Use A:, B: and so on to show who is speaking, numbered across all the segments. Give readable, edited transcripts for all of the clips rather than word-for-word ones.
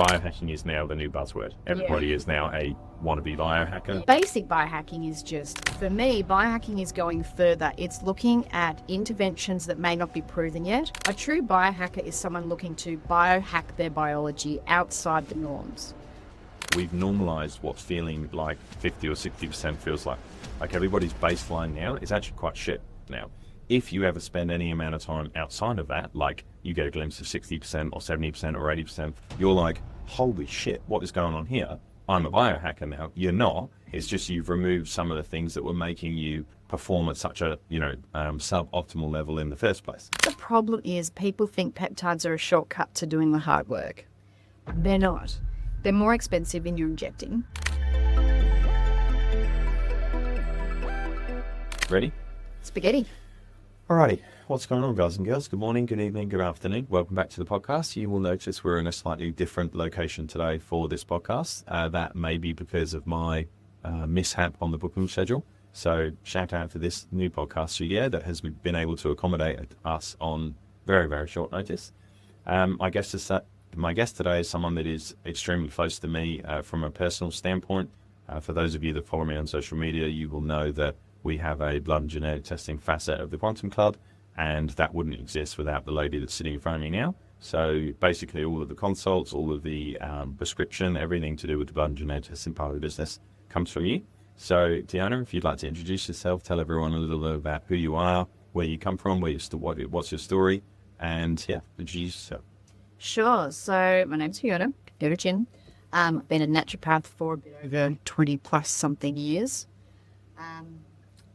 A: biohacking is now the new buzzword. Everybody is now a wannabe biohacker.
B: Basic biohacking is just, for me, biohacking is going further. It's looking at interventions that may not be proven yet. A true biohacker is someone looking to biohack their biology outside the norms.
A: We've normalized what feeling like 50 or 60% feels like. Like everybody's baseline now is actually quite shit now. If you ever spend any amount of time outside of that, like you get a glimpse of 60% or 70% or 80%, you're like, holy shit, what is going on here? I'm a biohacker now. You're not. It's just you've removed some of the things that were making you perform at such a, suboptimal level in the first place.
B: The problem is people think peptides are a shortcut to doing the hard work. They're not. They're more expensive and you're injecting.
A: Ready?
B: Spaghetti.
A: Alrighty, what's going on, guys and girls? Good morning, good evening, good afternoon. Welcome back to the podcast. You will notice we're in a slightly different location today for this podcast. That may be because of my mishap on the booking schedule. So shout out to this new podcast studio that has been able to accommodate us on very, very short notice. My guest today is someone that is extremely close to me from a personal standpoint. For those of you that follow me on social media, you will know that we have a blood and genetic testing facet of the Quantum Club, and that wouldn't exist without the lady that's sitting in front of me now. So basically all of the consults, all of the prescription, everything to do with the blood and genetic testing part of the business comes from you. So Deanna, if you'd like to introduce yourself, tell everyone a little bit about who you are, where you come from, what's your story, and introduce yourself.
B: Sure. So my name's Fiona Chin. I've been a naturopath for a bit over 20 plus something years.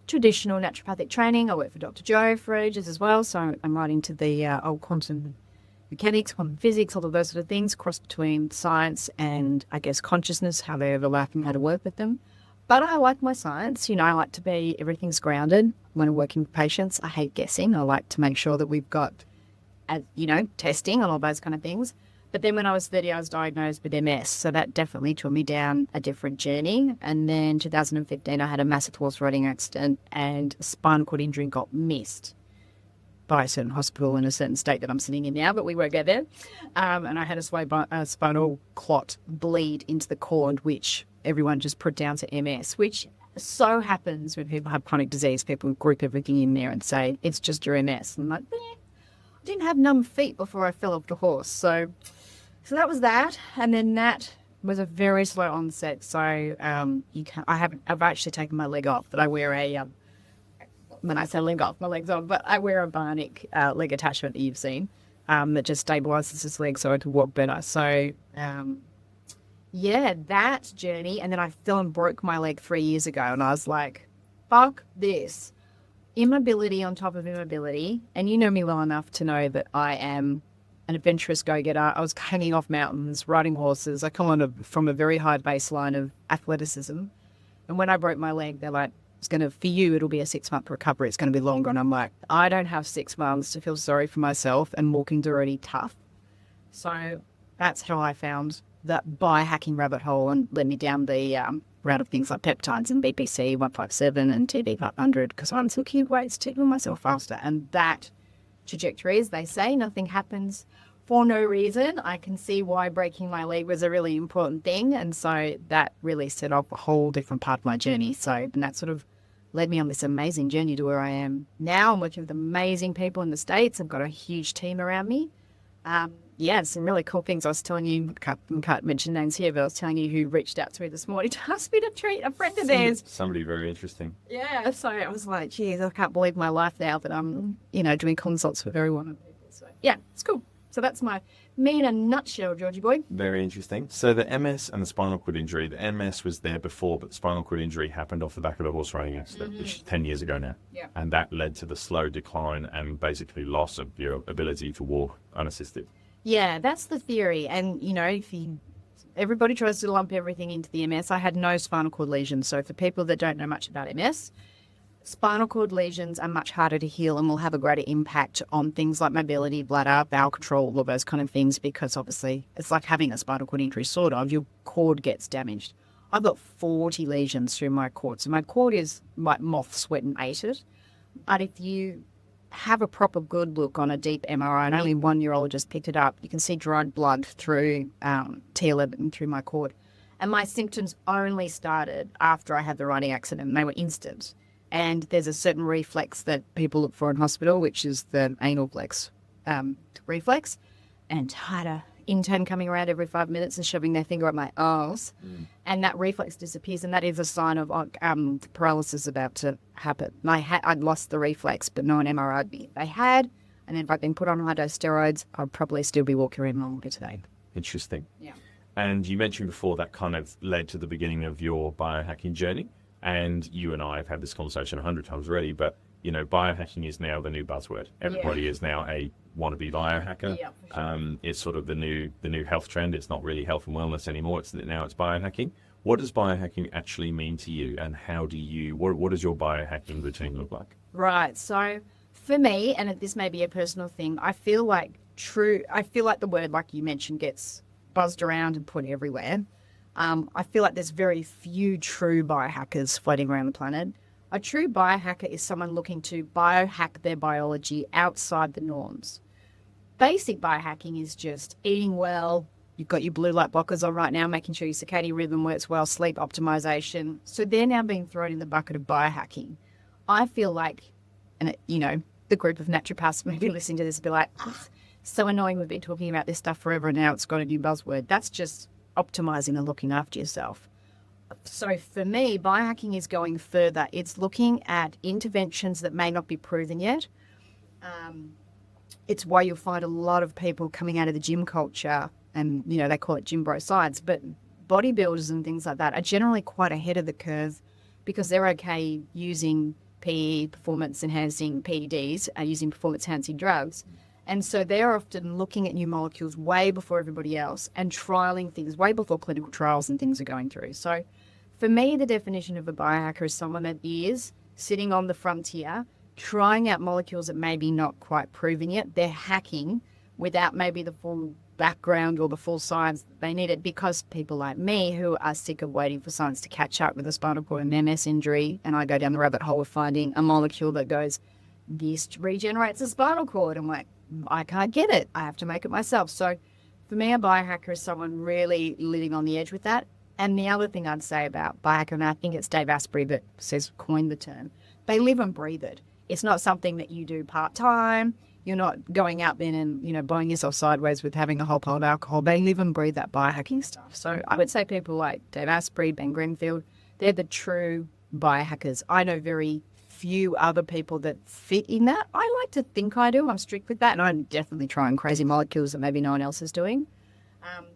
B: Traditional naturopathic training. I work for Dr Joe for ages as well. So I'm right into the old quantum mechanics, quantum physics, all of those sort of things, cross between science and I guess consciousness, how they overlap and how to work with them. But I like my science. I like to be, everything's grounded. When I'm working with patients, I hate guessing. I like to make sure that we've got, testing and all those kind of things. But then when I was 30, I was diagnosed with MS. So that definitely took me down a different journey. And then 2015, I had a massive horse riding accident and a spinal cord injury got missed by a certain hospital in a certain state that I'm sitting in now, but we won't go there. And I had a spinal clot bleed into the cord, which everyone just put down to MS, which so happens when people have chronic disease. People group everything in there and say, it's just your MS. I'm like, I didn't have numb feet before I fell off the horse. So that was that. And then that was a very slow onset. So I've actually taken my leg off, but I wear when I say leg off, my leg's on, but I wear a bionic leg attachment that you've seen that just stabilizes his leg so I can walk better. So that journey. And then I fell and broke my leg 3 years ago and I was like, fuck this. Immobility on top of immobility. And you know me well enough to know that I am an adventurous go-getter. I was hanging off mountains, riding horses. I come from a very high baseline of athleticism. And when I broke my leg, they're like, for you, it'll be a 6-month recovery. It's going to be longer. And I'm like, I don't have 6 months to feel sorry for myself and walking's already tough. So that's how I found that biohacking rabbit hole and led me down the route of things like peptides and BPC 157 and TB 500 because I'm looking at ways to heal myself faster. And that trajectory, as they say, nothing happens for no reason. I can see why breaking my leg was a really important thing. And so that really set off a whole different part of my journey. And that sort of led me on this amazing journey to where I am now. I'm working with amazing people in the States. I've got a huge team around me. Some really cool things. I was telling you, can't mention names here, but I was telling you who reached out to me this morning to ask me to treat a friend of theirs.
A: Somebody very interesting.
B: Yeah, so I was like, geez, I can't believe my life now that I'm, doing consults for very one of people. So yeah, it's cool. So that's me in a nutshell, Georgie boy.
A: Very interesting. So the MS and the spinal cord injury, the MS was there before, but the spinal cord injury happened off the back of a horse riding accident, which is 10 years ago now.
B: Yeah.
A: And that led to the slow decline and basically loss of your ability to walk unassisted.
B: Yeah, that's the theory. And, everybody tries to lump everything into the MS. I had no spinal cord lesions. So for people that don't know much about MS, spinal cord lesions are much harder to heal and will have a greater impact on things like mobility, bladder, bowel control, all those kind of things, because obviously it's like having a spinal cord injury, sort of. Your cord gets damaged. I've got 40 lesions through my cord. So my cord is like moth, sweat and ate it. But if you have a proper good look on a deep MRI, and only one neurologist picked it up. You can see dried blood through T11 through my cord. And my symptoms only started after I had the riding accident, and they were instant. And there's a certain reflex that people look for in hospital, which is the anal flex reflex. And I had an intern coming around every 5 minutes and shoving their finger up my arse. And that reflex disappears, and that is a sign of paralysis about to happen. And I'd lost the reflex, but no one MRI'd me. They had, and then if I'd been put on high-dose steroids, I'd probably still be walking around longer today.
A: Interesting.
B: Yeah.
A: And you mentioned before that kind of led to the beginning of your biohacking journey. And you and I have had this conversation 100 times already, but, you know, biohacking is now the new buzzword. Everybody is now a wannabe biohacker.
B: Yeah, for sure.
A: It's sort of the new health trend. It's not really health and wellness anymore. Now it's biohacking. What does biohacking actually mean to you? And how do you, what does your biohacking routine look like?
B: Right. So for me, and this may be a personal thing, I feel like the word, like you mentioned, gets buzzed around and put everywhere. I feel like there's very few true biohackers floating around the planet. A true biohacker is someone looking to biohack their biology outside the norms. Basic biohacking is just eating well. You've got your blue light blockers on right now, making sure your circadian rhythm works well, sleep optimization. So they're now being thrown in the bucket of biohacking. I feel like, and the group of naturopaths maybe listening to this will be like, so annoying, we've been talking about this stuff forever and now it's got a new buzzword. That's just optimizing and looking after yourself. So for me, biohacking is going further. It's looking at interventions that may not be proven yet. It's why you'll find a lot of people coming out of the gym culture, and they call it gym bro science, but bodybuilders and things like that are generally quite ahead of the curve because they're okay using PE, performance enhancing PEDs, using performance enhancing drugs. And so they're often looking at new molecules way before everybody else and trialing things way before clinical trials and things are going through. So for me, the definition of a biohacker is someone that is sitting on the frontier, trying out molecules that maybe not quite proven yet. They're hacking without maybe the full background or the full science that they needed, because people like me who are sick of waiting for science to catch up with a spinal cord and MS injury, and I go down the rabbit hole of finding a molecule that goes, this regenerates the spinal cord. I'm like, I can't get it. I have to make it myself. So for me, a biohacker is someone really living on the edge with that. And the other thing I'd say about biohacker, and I think it's Dave Asprey that coined the term, they live and breathe it. It's not something that you do part-time. You're not going out then and, blowing yourself sideways with having a whole pot of alcohol. They live and breathe that biohacking stuff. So I would say people like Dave Asprey, Ben Greenfield, they're the true biohackers. I know very few other people that fit in that. I like to think I do. I'm strict with that, and I'm definitely trying crazy molecules that maybe no one else is doing.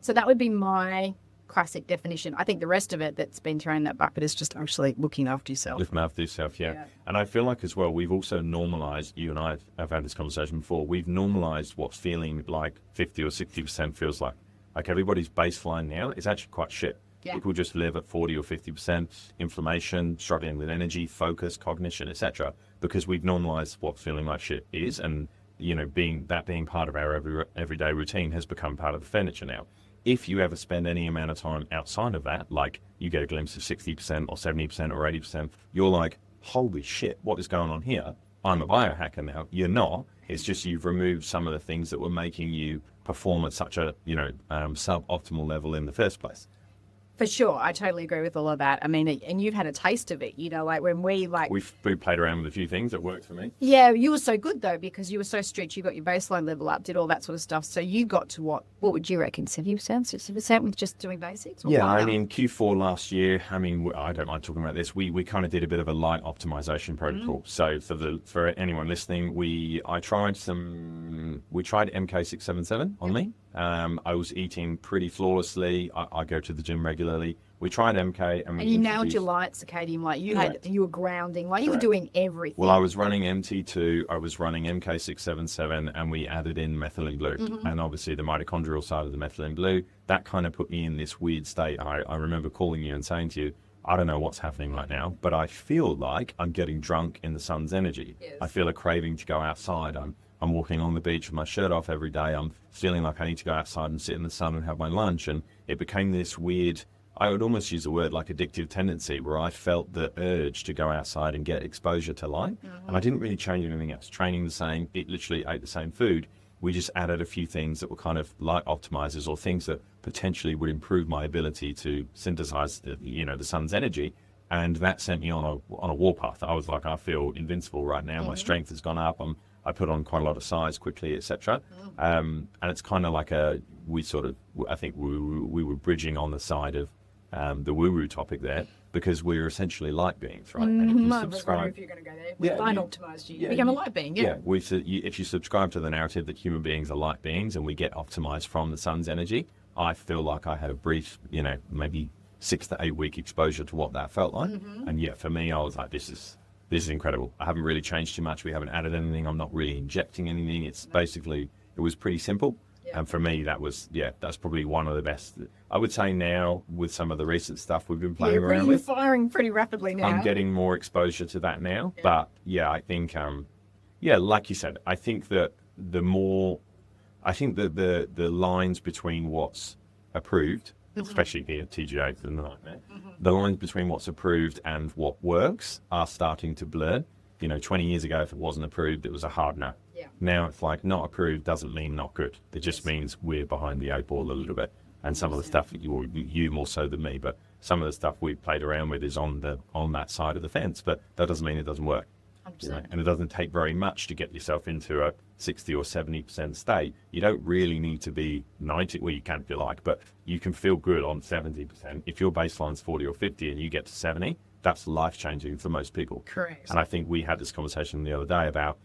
B: So that would be my classic definition. I think the rest of it that's been thrown in that bucket is just actually looking after yourself.
A: Looking after yourself, yeah. And I feel like as well, we've also normalized, you and I have had this conversation before, we've normalized what feeling like 50 or 60% feels like. Like everybody's baseline now is actually quite shit. Yeah. People just live at 40 or 50% inflammation, struggling with energy, focus, cognition, etc. Because we've normalized what feeling like shit is, and being part of our everyday routine has become part of the furniture now. If you ever spend any amount of time outside of that, like you get a glimpse of 60% or 70% or 80%, you're like, holy shit, what is going on here? I'm a biohacker now. You're not. It's just you've removed some of the things that were making you perform at such a suboptimal level in the first place.
B: For sure. I totally agree with all of that. I mean, and you've had a taste of it, like when we
A: We've played around with a few things that worked for me.
B: Yeah, you were so good though, because you were so strict. You got your baseline level up, did all that sort of stuff. So you got to what would you reckon, 70%, 60% with just doing basics?
A: Yeah, I mean, Q4 last year, I don't mind talking about this. We kind of did a bit of a light optimization protocol. So for anyone listening, we tried MK677 on me. I was eating pretty flawlessly. I go to the gym regularly. We tried MK and
B: you nailed your light circadian light. You were grounding, like you were doing everything.
A: Well, I was running MT2, I was running MK677, and we added in methylene blue. Mm-hmm. And obviously the mitochondrial side of the methylene blue, that kind of put me in this weird state. I remember calling you and saying to you, I don't know what's happening right now, but I feel like I'm getting drunk in the sun's energy. Yes. I feel a craving to go outside. I'm walking on the beach with my shirt off every day. I'm feeling like I need to go outside and sit in the sun and have my lunch. And it became this weird I would almost use the word like addictive tendency, where I felt the urge to go outside and get exposure to light. And I didn't really change anything else. Training the same, literally ate the same food. We just added a few things that were kind of light optimizers, or things that potentially would improve my ability to synthesize the sun's energy. And that sent me on a warpath. I was like, I feel invincible right now. My strength has gone up. I put on quite a lot of size quickly, etc. And it's kind of like I think we were bridging on the side of the woo-woo topic there, because we're essentially light beings, right? And if you subscribe,
B: if you're going to go there, light optimized, you become a light being.
A: If you subscribe to the narrative that human beings are light beings and we get optimized from the sun's energy, I feel like I had a brief, maybe 6 to 8 week exposure to what that felt like. And for me, I was like, this is incredible. I haven't really changed too much. We haven't added anything. I'm not really injecting anything. It's basically, it was pretty simple. And for me, that's probably one of the best. I would say now, with some of the recent stuff we've been playing around with,
B: you're firing pretty rapidly now.
A: I'm getting more exposure to that now. But I think, like you said, I think that the lines between what's approved, especially here, TGA is a nightmare. The lines between what's approved and what works are starting to blur. 20 years ago, if it wasn't approved, it was a hard no. Now it's like, not approved doesn't mean not good. It just means we're behind the 8 ball a little bit. And some of the stuff, you more so than me, but some of the stuff we've played around with is on that side of the fence. But that doesn't mean it doesn't work. And it doesn't take very much to get yourself into a 60 or 70% state. You don't really need to be 90. Well, you can if you like, but you can feel good on 70%. If your baseline's 40 or 50 and you get to 70, that's life-changing for most people.
B: Correct.
A: And I think we had this conversation the other day about,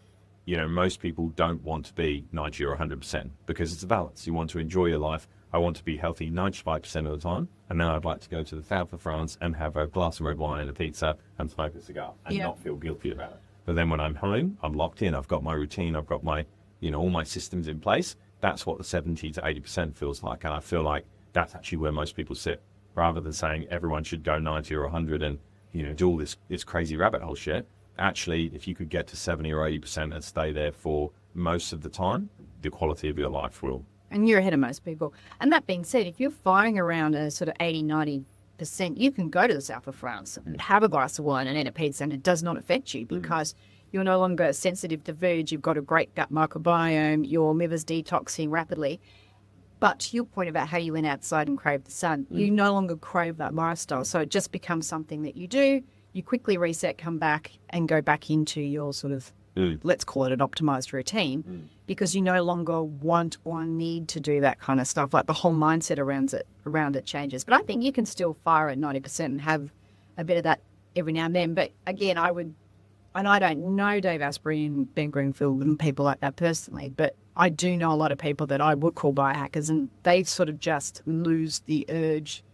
A: most people don't want to be 90 or 100% because it's a balance. You want to enjoy your life. I want to be healthy 95% of the time. And then I'd like to go to the south of France and have a glass of red wine and a pizza and smoke a cigar and not feel guilty about it. But then when I'm home, I'm locked in. I've got my routine. I've got my, all my systems in place. That's what the 70 to 80% feels like. And I feel like that's actually where most people sit, rather than saying everyone should go 90 or 100 and, do all this crazy rabbit hole shit. Actually, if you could get to 70 or 80% and stay there for most of the time, the quality of your life will.
B: And you're ahead of most people. And that being said, if you're firing around a sort of 80, 90%, you can go to the south of France and have a glass of wine and eat a pizza, and it does not affect you because you're no longer sensitive to food. You've got a great gut microbiome. Your liver's detoxing rapidly. But to your point about how you went outside and craved the sun, you no longer crave that lifestyle. So it just becomes something that you do. You quickly reset, come back and go back into your sort of, let's call it an optimized routine, because you no longer want or need to do that kind of stuff. Like the whole mindset around it changes. But I think you can still fire at 90% and have a bit of that every now and then. But again, I don't know Dave Asprey and Ben Greenfield and people like that personally, but I do know a lot of people that I would call biohackers, and they sort of just lose the urge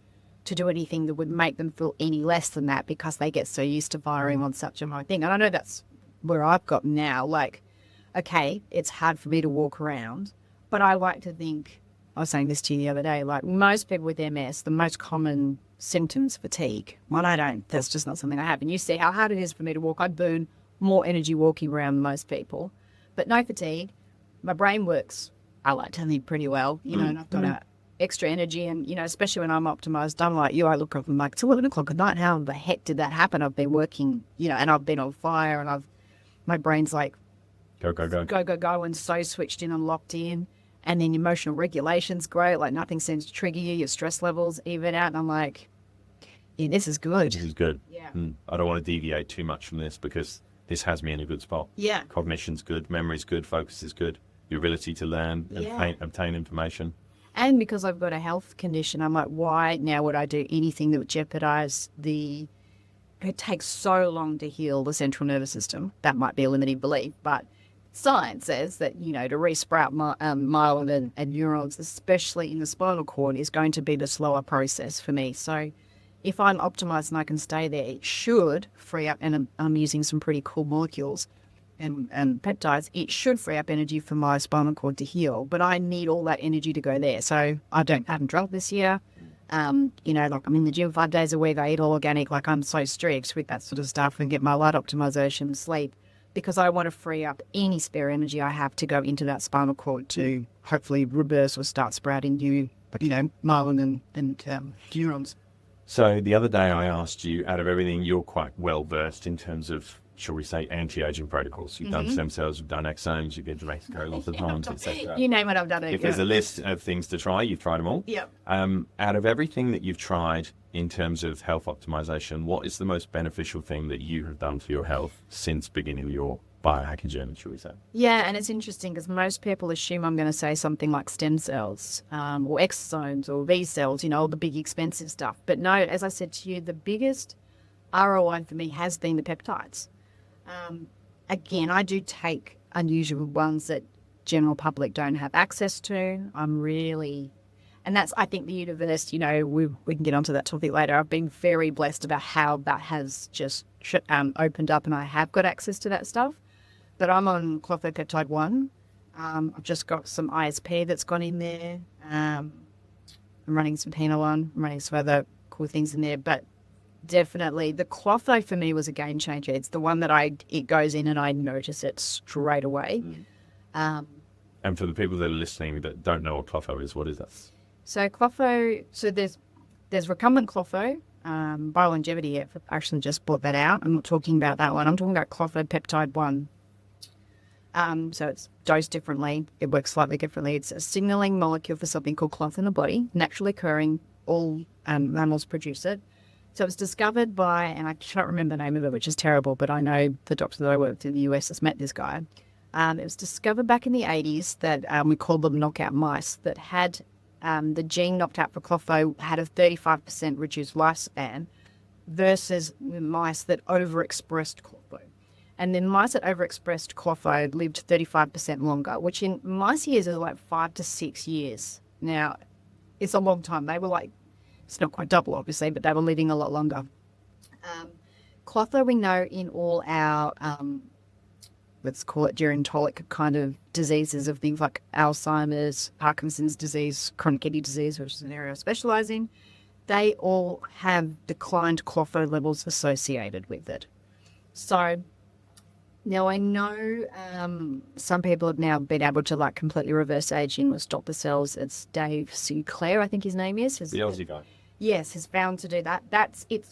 B: to do anything that would make them feel any less than that because they get so used to firing on such a high thing. And I know that's where I've got now. Like, okay, it's hard for me to walk around, but I like to think, I was saying this to you the other day, like most people with MS, the most common symptoms, fatigue. Well, I don't, that's just not something I have. And you see how hard it is for me to walk. I burn more energy walking around than most people, but no fatigue. My brain works, I like to think, pretty well, and I've got extra energy. And, especially when I'm optimized, I'm like you, I look up and I'm like, it's 11 o'clock at night. How the heck did that happen? I've been working, and I've been on fire, and my brain's like,
A: go,
B: and so switched in and locked in. And then emotional regulation's great. Like nothing seems to trigger you. Your stress levels even out. And I'm like, yeah, this is good.
A: This is good.
B: Yeah.
A: I don't want to deviate too much from this because this has me in a good spot.
B: Yeah.
A: Cognition's good. Memory's good. Focus is good. Your ability to learn and obtain information.
B: And because I've got a health condition, I'm like, why now would I do anything that would jeopardize it takes so long to heal the central nervous system. That might be a limiting belief, but science says that, to re-sprout myelin and neurons, especially in the spinal cord, is going to be the slower process for me. So if I'm optimized and I can stay there, it should free up, and I'm using some pretty cool molecules and peptides, it should free up energy for my spinal cord to heal. But I need all that energy to go there. So I haven't drunk this year. Like I'm in the gym 5 days a week. I eat all organic. Like I'm so strict with that sort of stuff and get my light optimization, sleep, because I want to free up any spare energy I have to go into that spinal cord to hopefully reverse or start sprouting new, myelin and neurons.
A: So the other day I asked you, out of everything, you're quite well versed in terms of, shall we say, anti-aging protocols. You've done stem cells, you've done exomes, you've been to Mexico lots of times, etc.
B: You name it, I've done it.
A: If there's a list of things to try, you've tried them all.
B: Yep.
A: Out of everything that you've tried in terms of health optimization, what is the most beneficial thing that you have done for your health since beginning your biohacking journey, shall we say?
B: Yeah, and it's interesting because most people assume I'm going to say something like stem cells or exosomes or V cells, all the big expensive stuff. But no, as I said to you, the biggest ROI for me has been the peptides. Again, I do take unusual ones that general public don't have access to. And that's, I think, the universe, we can get onto that topic later. I've been very blessed about how that has just opened up and I have got access to that stuff. But I'm on Peptide 1. I've just got some ISP that's gone in there. I'm running some penal on. I'm running some other cool things in there. But definitely the Clotho for me was a game changer. It's the one that it goes in and I notice it straight away.
A: And for the people that are listening that don't know what Clotho is, what is that?
B: So Clotho, there's recumbent Clotho, BioLongevity. I actually just bought that out. I'm not talking about that one. I'm talking about Clotho Peptide 1. So it's dosed differently. It works slightly differently. It's a signaling molecule for something called cloth in the body, naturally occurring. All mammals produce it. So it was discovered by, and I can't remember the name of it, which is terrible, but I know the doctor that I worked in the US has met this guy. It was discovered back in the 80s that we called them knockout mice that had the gene knocked out for Clotho had a 35% reduced lifespan versus mice that overexpressed Clotho. And then mice that overexpressed Clotho lived 35% longer, which in mice years is like 5 to 6 years. Now, it's a long time. They were it's not quite double, obviously, but they were living a lot longer. Clotho, we know in all our, let's call it gerontolic kind of diseases of things like Alzheimer's, Parkinson's disease, chronic kidney disease, which is an area I specialise in, they all have declined Clotho levels associated with it. So now I know some people have now been able to completely reverse aging or stop the cells. It's Dave Sinclair, I think his name is.
A: The Aussie guy.
B: Yes, has found to do that.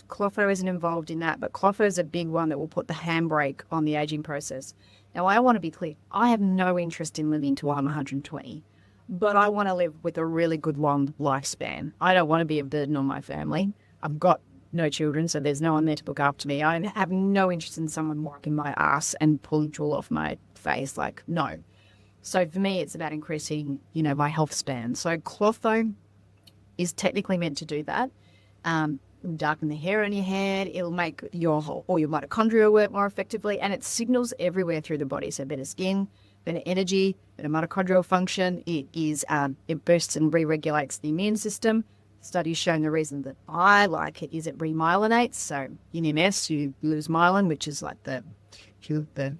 B: Clotho isn't involved in that, but Clotho is a big one that will put the handbrake on the aging process. Now, I want to be clear. I have no interest in living till I'm 120, but I want to live with a really good long lifespan. I don't want to be a burden on my family. I've got no children, so there's no one there to look after me. I have no interest in someone wiping my ass and pulling drool off my face. No. So for me, it's about increasing, my health span. So Clotho is technically meant to do that. Darken the hair on your head. It'll make your mitochondria work more effectively, and it signals everywhere through the body. So better skin, better energy, better mitochondrial function. It boosts and re-regulates the immune system. Studies showing the reason that I like it is it remyelinates. So in MS, you lose myelin, which is you can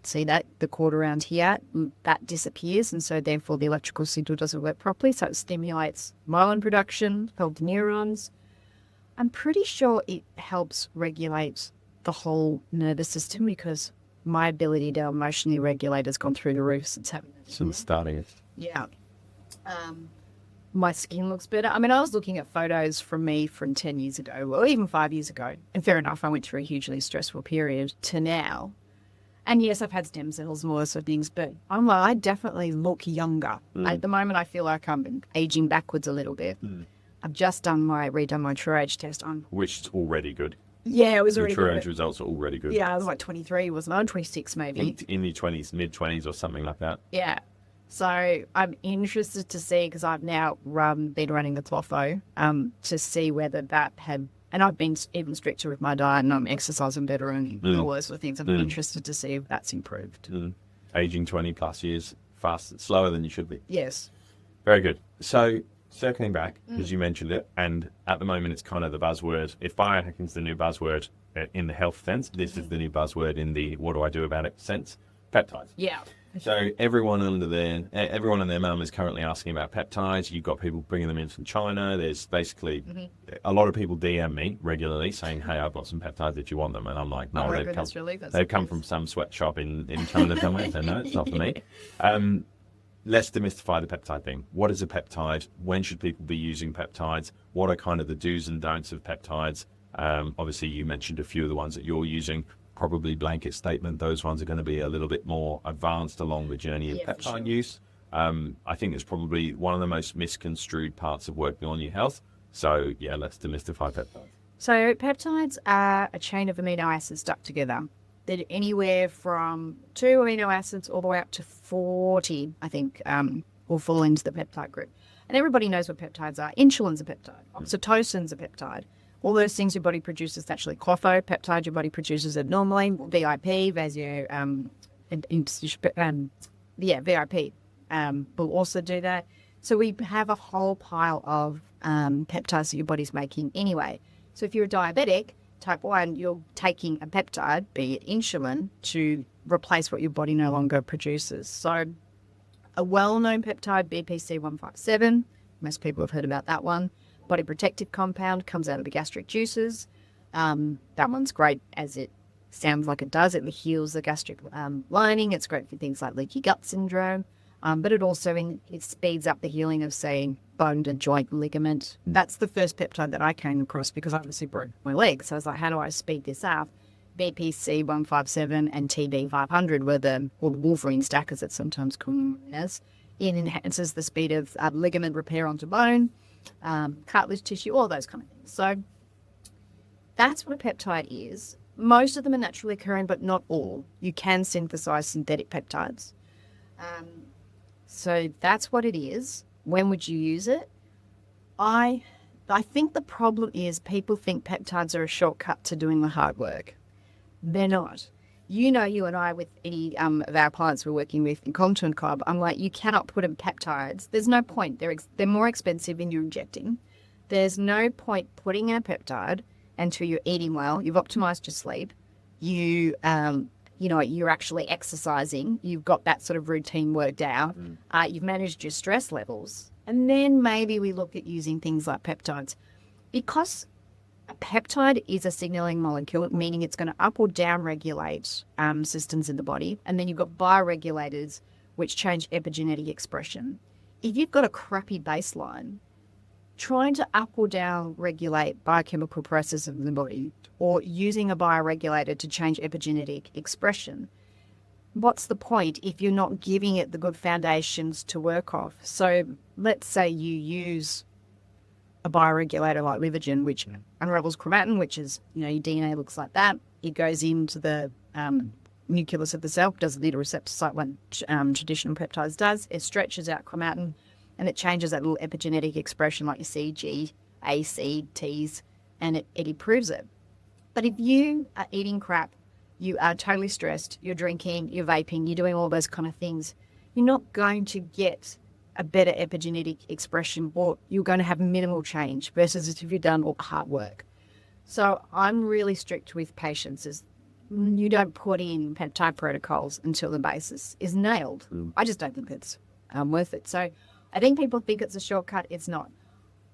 B: see that the cord around here, that disappears, and so therefore the electrical signal doesn't work properly. So it stimulates myelin production, helps neurons. I'm pretty sure it helps regulate the whole nervous system because my ability to emotionally regulate has gone through the roof since having it.
A: Since starting it.
B: Yeah. My skin looks better. I mean, I was looking at photos from me from 10 years ago, or even 5 years ago. And fair enough, I went through a hugely stressful period to now. And yes, I've had stem cells and all those sort of things, but I definitely look younger. At the moment, I feel like I'm aging backwards a little bit. I've just redone my true age test on.
A: Which is already good.
B: Yeah, it was already
A: good. Your true
B: good.
A: age results are already good.
B: Yeah, I was 23, wasn't I? 26 maybe.
A: In your 20s, mid-20s or something like that.
B: Yeah. So I'm interested to see, because I've now been running the Clotho, to see whether that had, and I've been even stricter with my diet and I'm exercising better and all those sort of things. I'm interested to see if that's improved.
A: Aging 20 plus years slower than you should be.
B: Yes.
A: Very good. So circling back, as you mentioned it, and at the moment it's kind of the buzzword. If biohacking is the new buzzword in the health sense, this is the new buzzword in the what do I do about it sense, peptides.
B: Yeah.
A: So everyone and their mum is currently asking about peptides. You've got people bringing them in from China. There's basically a lot of people DM me regularly saying, "Hey, I've got some peptides if you want them." And I'm like, "No, they've come from some sweatshop in China somewhere." So no, it's not for me. let's demystify the peptide thing. What is a peptide? When should people be using peptides? What are kind of the do's and don'ts of peptides? Obviously, you mentioned a few of the ones that you're using. Probably blanket statement. Those ones are going to be a little bit more advanced along the journey of peptide use. I think it's probably one of the most misconstrued parts of working on your health. So yeah, let's demystify peptides.
B: So peptides are a chain of amino acids stuck together. They're anywhere from 2 amino acids all the way up to 40, I think, will fall into the peptide group. And everybody knows what peptides are. Insulin's a peptide. Oxytocin's a peptide. All those things your body produces naturally. Phospho-peptide, your body produces it normally. VIP, VIP will also do that. So we have a whole pile of peptides that your body's making anyway. So if you're a diabetic, type 1, you're taking a peptide, be it insulin, to replace what your body no longer produces. So a well-known peptide, BPC-157, most people have heard about that one. Body protective compound, comes out of the gastric juices. That one's great as it sounds like it does. It heals the gastric lining. It's great for things like leaky gut syndrome. But it also it speeds up the healing of, say, bone and joint ligament. That's the first peptide that I came across because I obviously broke my leg. So I was like, how do I speed this up? BPC-157 and TB-500 were the Wolverine stack, as it's sometimes called as. It enhances the speed of ligament repair onto bone, cartilage tissue, all those kind of things. So that's what a peptide is. Most of them are naturally occurring, but not all. You can synthesize synthetic peptides. So that's what it is. When would you use it? I think the problem is people think peptides are a shortcut to doing the hard work. They're not. You and I, with any of our clients we're working with in Content Club, I'm like, you cannot put in peptides. There's no point. They're more expensive than you're injecting. There's no point putting in a peptide until you're eating well, you've optimized your sleep, you're actually exercising, you've got that sort of routine worked out, you've managed your stress levels, and then maybe we look at using things like peptides. Because a peptide is a signaling molecule, meaning it's going to up or down regulate systems in the body, and then you've got bioregulators which change epigenetic expression. If you've got a crappy baseline, trying to up or down regulate biochemical processes in the body or using a bioregulator to change epigenetic expression, what's the point if you're not giving it the good foundations to work off? So let's say you use a bioregulator like Livogen, which unravels chromatin, which is, your DNA looks like that. It goes into the nucleus of the cell, does a little receptor site when traditional peptides does. It stretches out chromatin and it changes that little epigenetic expression like your C, G, A, C, Ts, and it improves it. But if you are eating crap, you are totally stressed, you're drinking, you're vaping, you're doing all those kind of things, you're not going to get a better epigenetic expression, or you're going to have minimal change versus if you've done all the hard work. So I'm really strict with patients is you don't put in peptide protocols until the basis is nailed. I just don't think it's worth it. So I think people think it's a shortcut. It's not.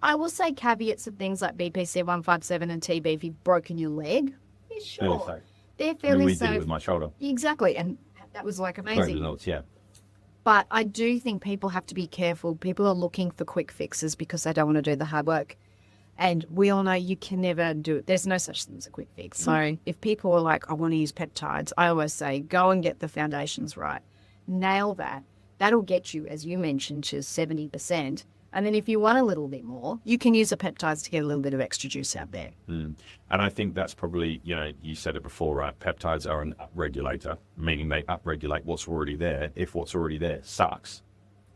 B: I will say caveats of things like BPC-157 and TB if you've broken your leg. Yeah, sure. They're fairly safe.
A: We did it with my shoulder.
B: Exactly. And that was like amazing.
A: Notes, yeah.
B: But I do think people have to be careful. People are looking for quick fixes because they don't want to do the hard work. And we all know you can never do it. There's no such thing as a quick fix. So if people are like, I want to use peptides, I always say, go and get the foundations right. Nail that. That'll get you, as you mentioned, to 70%. And then if you want a little bit more, you can use the peptides to get a little bit of extra juice out there.
A: And I think that's probably, you said it before, right? Peptides are an upregulator, meaning they upregulate what's already there. If what's already there sucks,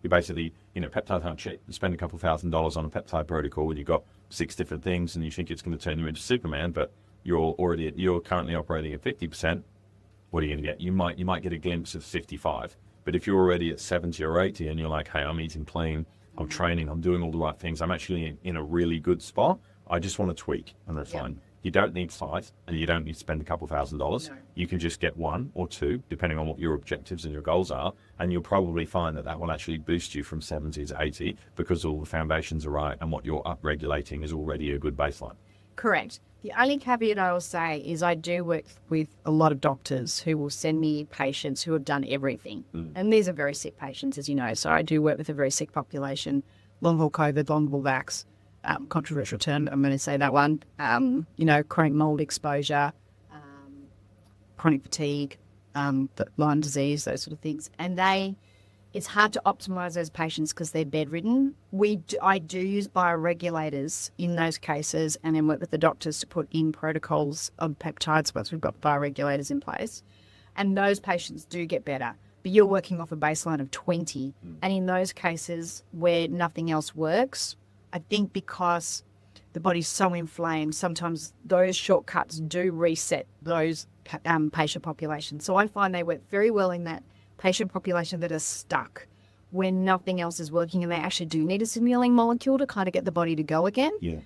A: you basically, peptides aren't cheap. You spend a couple $1,000s on a peptide protocol and you've got 6 different things and you think it's going to turn you into Superman, but you're currently operating at 50%. What are you going to get? You might get a glimpse of 55. But if you're already at 70 or 80 and you're like, hey, I'm eating clean, I'm training, I'm doing all the right things, I'm actually in a really good spot, I just want to tweak, and that's fine. You don't need 5 and you don't need to spend a couple $1,000s. No. You can just get 1 or 2, depending on what your objectives and your goals are, and you'll probably find that will actually boost you from 70 to 80 because all the foundations are right and what you're upregulating is already a good baseline.
B: Correct. The only caveat I will say is I do work with a lot of doctors who will send me patients who have done everything. And these are very sick patients, as you know. So I do work with a very sick population, long-haul COVID, long-haul vax, controversial term, I'm going to say that one, chronic mold exposure, chronic fatigue, Lyme disease, those sort of things. And it's hard to optimise those patients because they're bedridden. I do use bioregulators in those cases and then work with the doctors to put in protocols of peptides once we've got bioregulators in place. And those patients do get better. But you're working off a baseline of 20. And in those cases where nothing else works, I think because the body's so inflamed, sometimes those shortcuts do reset those patient populations. So I find they work very well in that patient population that are stuck when nothing else is working and they actually do need a signaling molecule to kind of get the body to go again.
A: Yeah.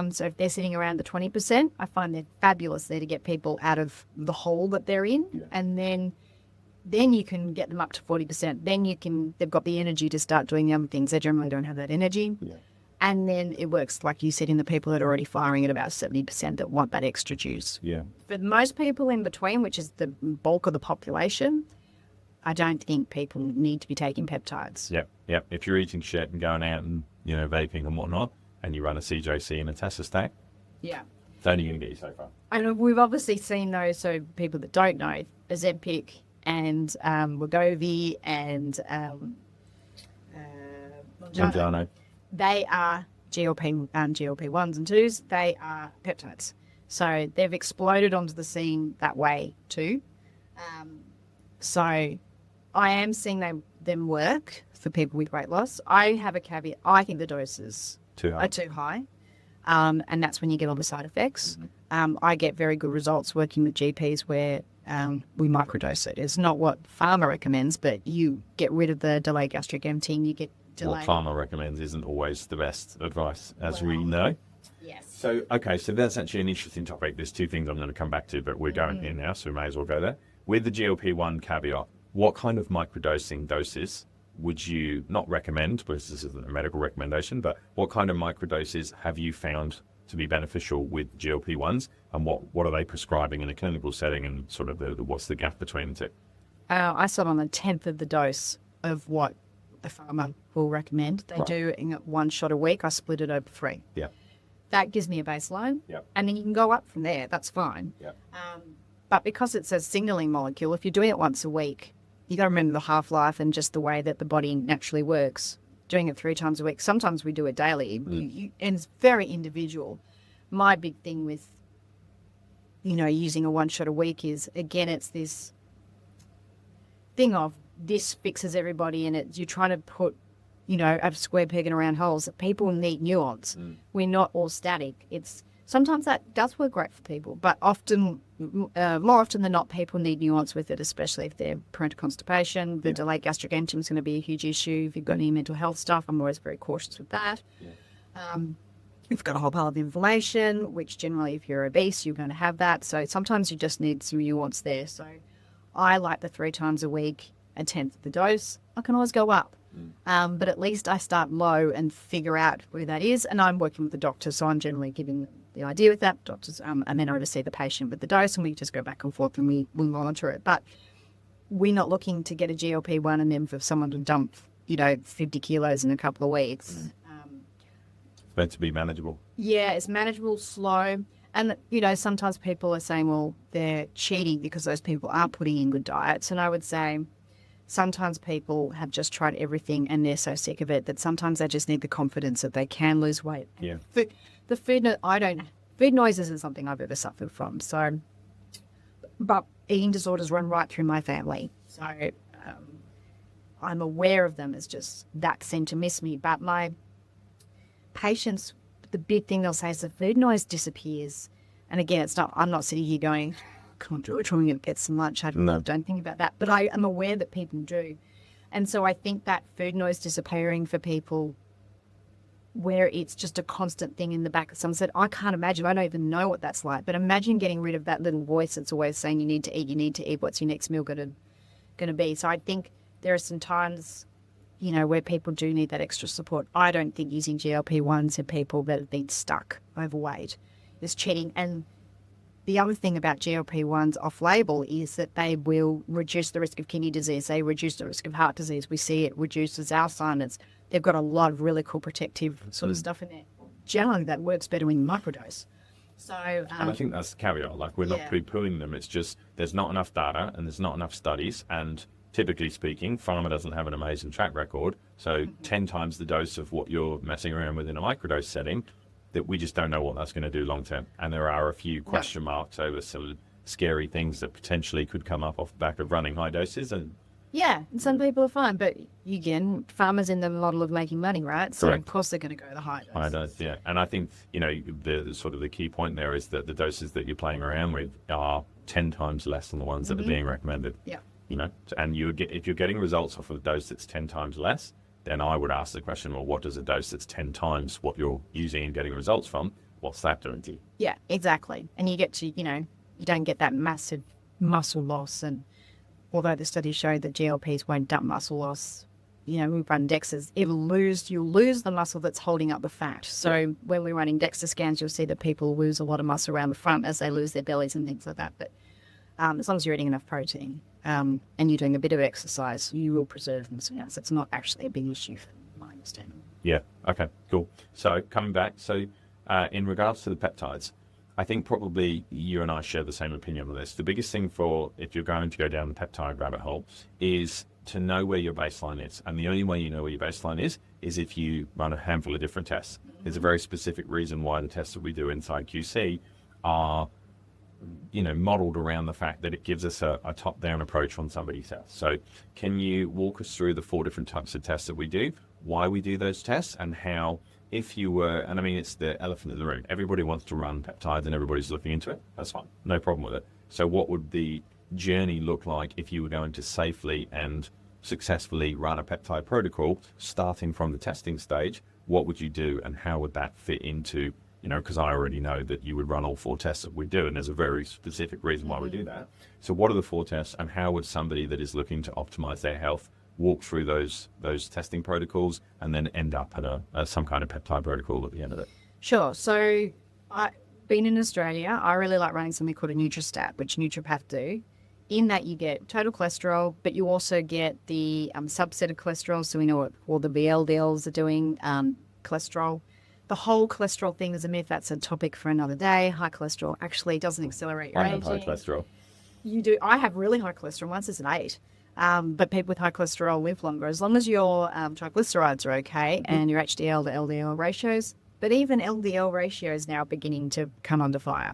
B: So if they're sitting around the 20%, I find they're fabulous there to get people out of the hole that they're in.
A: Yeah.
B: And then you can get them up to 40%. Then they've got the energy to start doing the other things. They generally don't have that energy.
A: Yeah.
B: And then it works, like you said, in the people that are already firing at about 70% that want that extra juice.
A: Yeah.
B: For most people in between, which is the bulk of the population, I don't think people need to be taking peptides.
A: Yep. Yep. If you're eating shit and going out and, vaping and whatnot, and you run a CJC and a Tessa stack,
B: Yeah.
A: it's only going to get you so far.
B: And we've obviously seen those, so people that don't know, Ozempic and Wegovy and
A: Mounjaro.
B: they are GLP-1s and 2s. They are peptides. So they've exploded onto the scene that way too. So I am seeing them work for people with weight loss. I have a caveat. I think the doses
A: Too high.
B: are too high. And that's when you get all the side effects. I get very good results working with GPs where we microdose it. It's not what pharma recommends, but you get rid of the delayed gastric emptying. You get delayed.
A: What pharma recommends isn't always the best advice, as we know.
B: Yes.
A: So that's actually an interesting topic. There's two things I'm going to come back to, but we're going here now, so we may as well go there. With the GLP-1 caveat, what kind of microdosing doses would you not recommend, because this isn't a medical recommendation, but what kind of microdoses have you found to be beneficial with GLP-1s, and what are they prescribing in a clinical setting, and sort of what's the gap between the two?
B: I start on a 10th of the dose of what the pharma will recommend. They do in 1 shot a week. I split it over 3.
A: Yeah.
B: That gives me a baseline.
A: Yeah.
B: And then you can go up from there. That's fine.
A: Yeah.
B: But because it's a signaling molecule, if you're doing it once a week, you got to remember the half-life and just the way that the body naturally works. Doing it 3 times a week. Sometimes we do it daily. And it's very individual. My big thing with, using a 1 shot a week is, again, it's this thing of this fixes everybody, and you're trying to put, a square peg in a round hole. So people need nuance. We're not all static. Sometimes that does work great for people, but more often than not, people need nuance with it, especially if they're prone to constipation. The delayed gastric emptying is going to be a huge issue. If you've got any mental health stuff, I'm always very cautious with that. Yeah. You've got a whole pile of inflammation, which generally, if you're obese, you're going to have that. So sometimes you just need some nuance there. So I like the 3 times a week, a 10th of the dose. I can always go up. But at least I start low and figure out where that is. And I'm working with the doctor, so I'm generally giving them the idea with that. Doctors, and then I oversee the patient with the dose, and we just go back and forth and we monitor it. But we're not looking to get a GLP-1 and then for someone to dump, 50 kilos in a couple of weeks.
A: It's meant to be manageable.
B: Yeah, it's manageable, slow. And, sometimes people are saying, well, they're cheating because those people are putting in good diets. And I would say sometimes people have just tried everything and they're so sick of it that sometimes they just need the confidence that they can lose weight.
A: Yeah.
B: Food noise isn't something I've ever suffered from. So, but eating disorders run right through my family. So I'm aware of them. It's just that seemed to miss me. But my patients, the big thing they'll say is the food noise disappears. And again, I'm not sitting here going, come on, do it, trying to get some lunch. I don't think about that. But I am aware that people do. And so I think that food noise disappearing for people where it's just a constant thing in the back of someone's head, I can't imagine. I don't even know what that's like. But imagine getting rid of that little voice that's always saying you need to eat. What's your next meal going to be? So I think there are some times, where people do need that extra support. I don't think using GLP-1s in people that have been stuck overweight there's cheating. And the other thing about GLP-1s off-label is that they will reduce the risk of kidney disease. They reduce the risk of heart disease. We see it reduces Alzheimer's. They've got a lot of really cool protective sort of stuff in there. Generally, that works better when you microdose. So,
A: and I think that's the caveat. Like, we're not poo-pooing them. It's just there's not enough data and there's not enough studies. And typically speaking, pharma doesn't have an amazing track record. So 10 times the dose of what you're messing around with in a microdose setting, that we just don't know what that's going to do long term. And there are a few question marks over some scary things that potentially could come up off the back of running high doses. And
B: and some people are fine, but again, farmers in the model of making money, right? So
A: Correct.
B: of course they're going to go the high dose.
A: High dose, yeah. And I think, the sort of the key point there is that the doses that you're playing around with are 10 times less than the ones that are being recommended.
B: Yeah.
A: And if you're getting results off of a dose that's 10 times less, then I would ask the question, well, what does a dose that's 10 times what you're using and getting results from, what's that doing to you? Yeah,
B: exactly. And you get to, you don't get that massive muscle loss. And although the studies show that GLPs won't dump muscle loss, we run DEXAs, you'll lose the muscle that's holding up the fat. So when we're running DEXA scans, you'll see that people lose a lot of muscle around the front as they lose their bellies and things like that. But as long as you're eating enough protein and you're doing a bit of exercise, you will preserve them. So it's not actually a big issue from my understanding.
A: Yeah. Okay, cool. So coming back, in regards to the peptides, I think probably you and I share the same opinion on this. The biggest thing if you're going to go down the peptide rabbit hole is to know where your baseline is. And the only way you know where your baseline is if you run a handful of different tests. There's a very specific reason why the tests that we do inside QC are modeled around the fact that it gives us a top-down approach on somebody's health. So can you walk us through the 4 different types of tests that we do, why we do those tests, and how, if you were, and I mean, it's the elephant in the room, everybody wants to run peptides and everybody's looking into it. That's fine. No problem with it. So what would the journey look like if you were going to safely and successfully run a peptide protocol starting from the testing stage? What would you do and how would that fit into, because I already know that you would run all 4 tests that we do, and there's a very specific reason why we do that. So what are the 4 tests, and how would somebody that is looking to optimize their health walk through those testing protocols and then end up at some kind of peptide protocol at the end of it?
B: Sure. So being in Australia, I really like running something called a Nutristat, which naturopath do. In that you get total cholesterol, but you also get the subset of cholesterol. So we know what all the VLDLs are doing, cholesterol. The whole cholesterol thing is a myth. That's a topic for another day. High cholesterol actually doesn't accelerate your aging.
A: I have high cholesterol.
B: You do. I have really high cholesterol. Once it's an 8. But people with high cholesterol live longer as long as your triglycerides are okay and your HDL to LDL ratios. But even LDL ratio is now beginning to come under fire.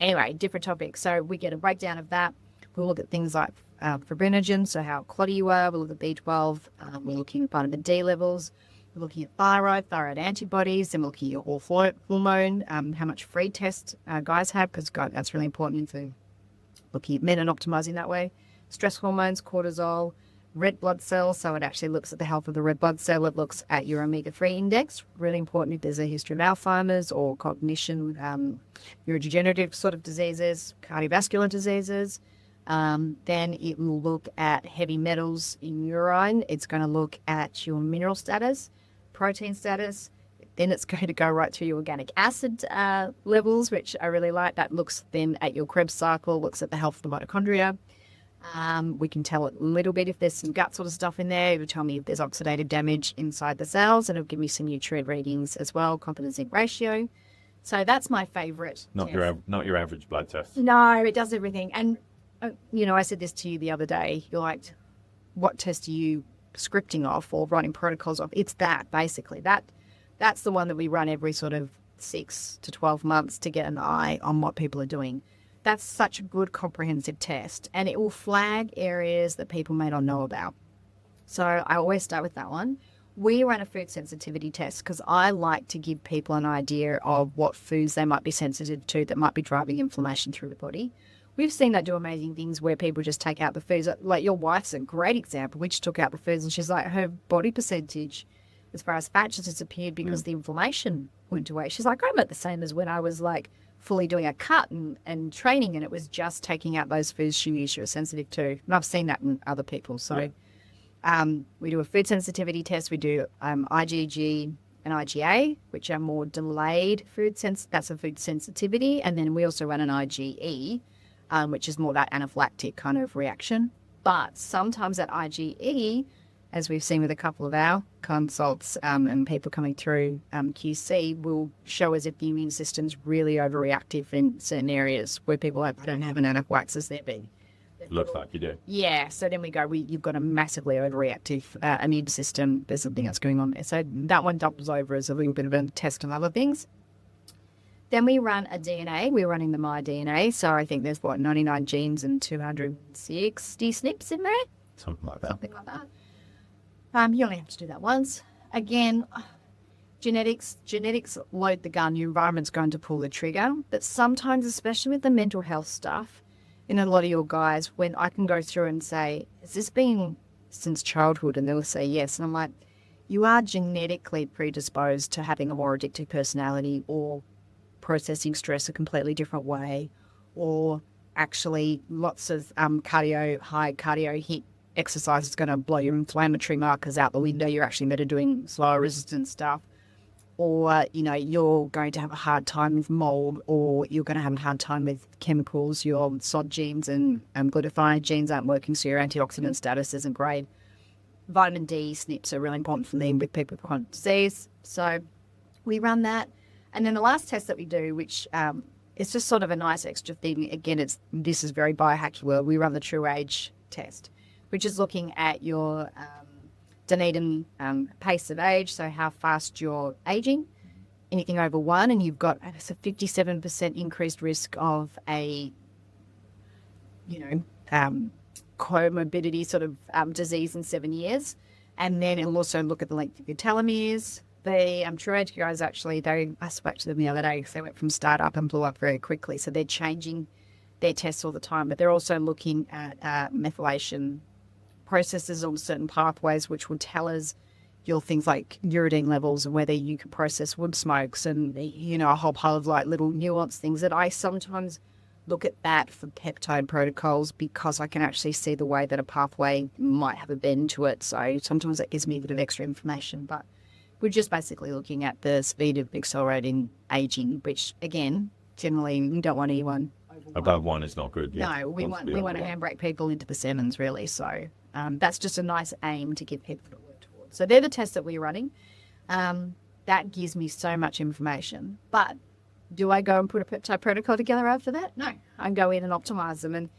B: Anyway, different topic. So we get a breakdown of that. We'll look at things like fibrinogen, so how clotty you are. We'll look at B12. We're looking at vitamin D levels. We're looking at thyroid antibodies, and we're looking at your hormone, how much free test guys have, because that's really important for looking at men and optimizing that way. Stress hormones, cortisol, red blood cells, so it actually looks at the health of the red blood cell. It looks at your omega-3 index, really important if there's a history of Alzheimer's or cognition, neurodegenerative sort of diseases, cardiovascular diseases. Then it will look at heavy metals in urine. It's going to look at your mineral status, protein status. Then it's going to go right to your organic acid levels, which I really like. That looks then at your Krebs cycle, looks at the health of the mitochondria. We can tell it a little bit if there's some gut sort of stuff in there. It will tell me if there's oxidative damage inside the cells, and it'll give me some nutrient readings as well, copper to zinc ratio. So that's my favourite.
A: Not your average blood test.
B: No, it does everything. And I said this to you the other day. You're like, what test are you scripting off or writing protocols off? It's that, basically. That's the one that we run every sort of 6 to 12 months to get an eye on what people are doing. That's such a good comprehensive test, and it will flag areas that people may not know about. So I always start with that one. We run a food sensitivity test because I like to give people an idea of what foods they might be sensitive to that might be driving inflammation through the body. We've seen that do amazing things where people just take out the foods. Like your wife's a great example. We just took out the foods and she's like, her body percentage as far as fat just disappeared because the inflammation went away. She's like, I'm at the same as when I was like fully doing a cut and training, and it was just taking out those foods she was sensitive to. And I've seen that in other people. So we do a food sensitivity test. We do IgG, an IgA, which are more delayed that's a food sensitivity. And then we also run an IgE, which is more that anaphylactic kind of reaction. But sometimes that IgE, as we've seen with a couple of our consults and people coming through QC, will show us if the immune system's really overreactive in certain areas where people don't have an anaphylaxis there, but
A: Looks like you do.
B: yeah. So then we go, you've got a massively overreactive immune system. There's something else going on there. So that one doubles over as a little bit of a test on other things. Then we run a DNA. We're running the MyDNA. So I think there's 99 genes and 260 SNPs in there.
A: Something like that.
B: Something like that. You only have to do that once. Again, genetics load the gun. Your environment's going to pull the trigger. But sometimes, especially with the mental health stuff, in a lot of your guys, when I can go through and say, has this been since childhood? And they'll say yes. And I'm like, you are genetically predisposed to having a more addictive personality or processing stress a completely different way, or actually lots of high cardio hit exercise is going to blow your inflammatory markers out the window. You're actually better doing slower resistance stuff. Or, you're going to have a hard time with mold, or you're going to have a hard time with chemicals. Your SOD genes and glutathione genes aren't working, so your antioxidant status isn't great. Vitamin D SNPs are really important for them with people with chronic disease. So we run that. And then the last test that we do, which is just sort of a nice extra thing, again, this is very biohacking world. We run the True Age test, which is looking at your Dunedin pace of age, so how fast you're aging. Anything over 1, and you've got a 57% increased risk of a, comorbidity sort of disease in 7 years. And then it'll also look at the length of your telomeres. The True Age guys, actually, I spoke to them the other day because they went from startup and blew up very quickly. So they're changing their tests all the time, but they're also looking at methylation processes on certain pathways, which will tell us your things like uridine levels and whether you can process wood smokes and, a whole pile of like little nuanced things that I sometimes look at that for peptide protocols because I can actually see the way that a pathway might have a bend to it. So sometimes that gives me a bit of extra information, but we're just basically looking at the speed of accelerating aging, which again, generally you don't want anyone
A: above 1 is not good. Yeah.
B: No, we want to handbrake people into the sevens, really. So that's just a nice aim to give people to work towards. So they're the tests that we're running. That gives me so much information. But do I go and put a peptide protocol together after that? No, I go in and optimize them. And,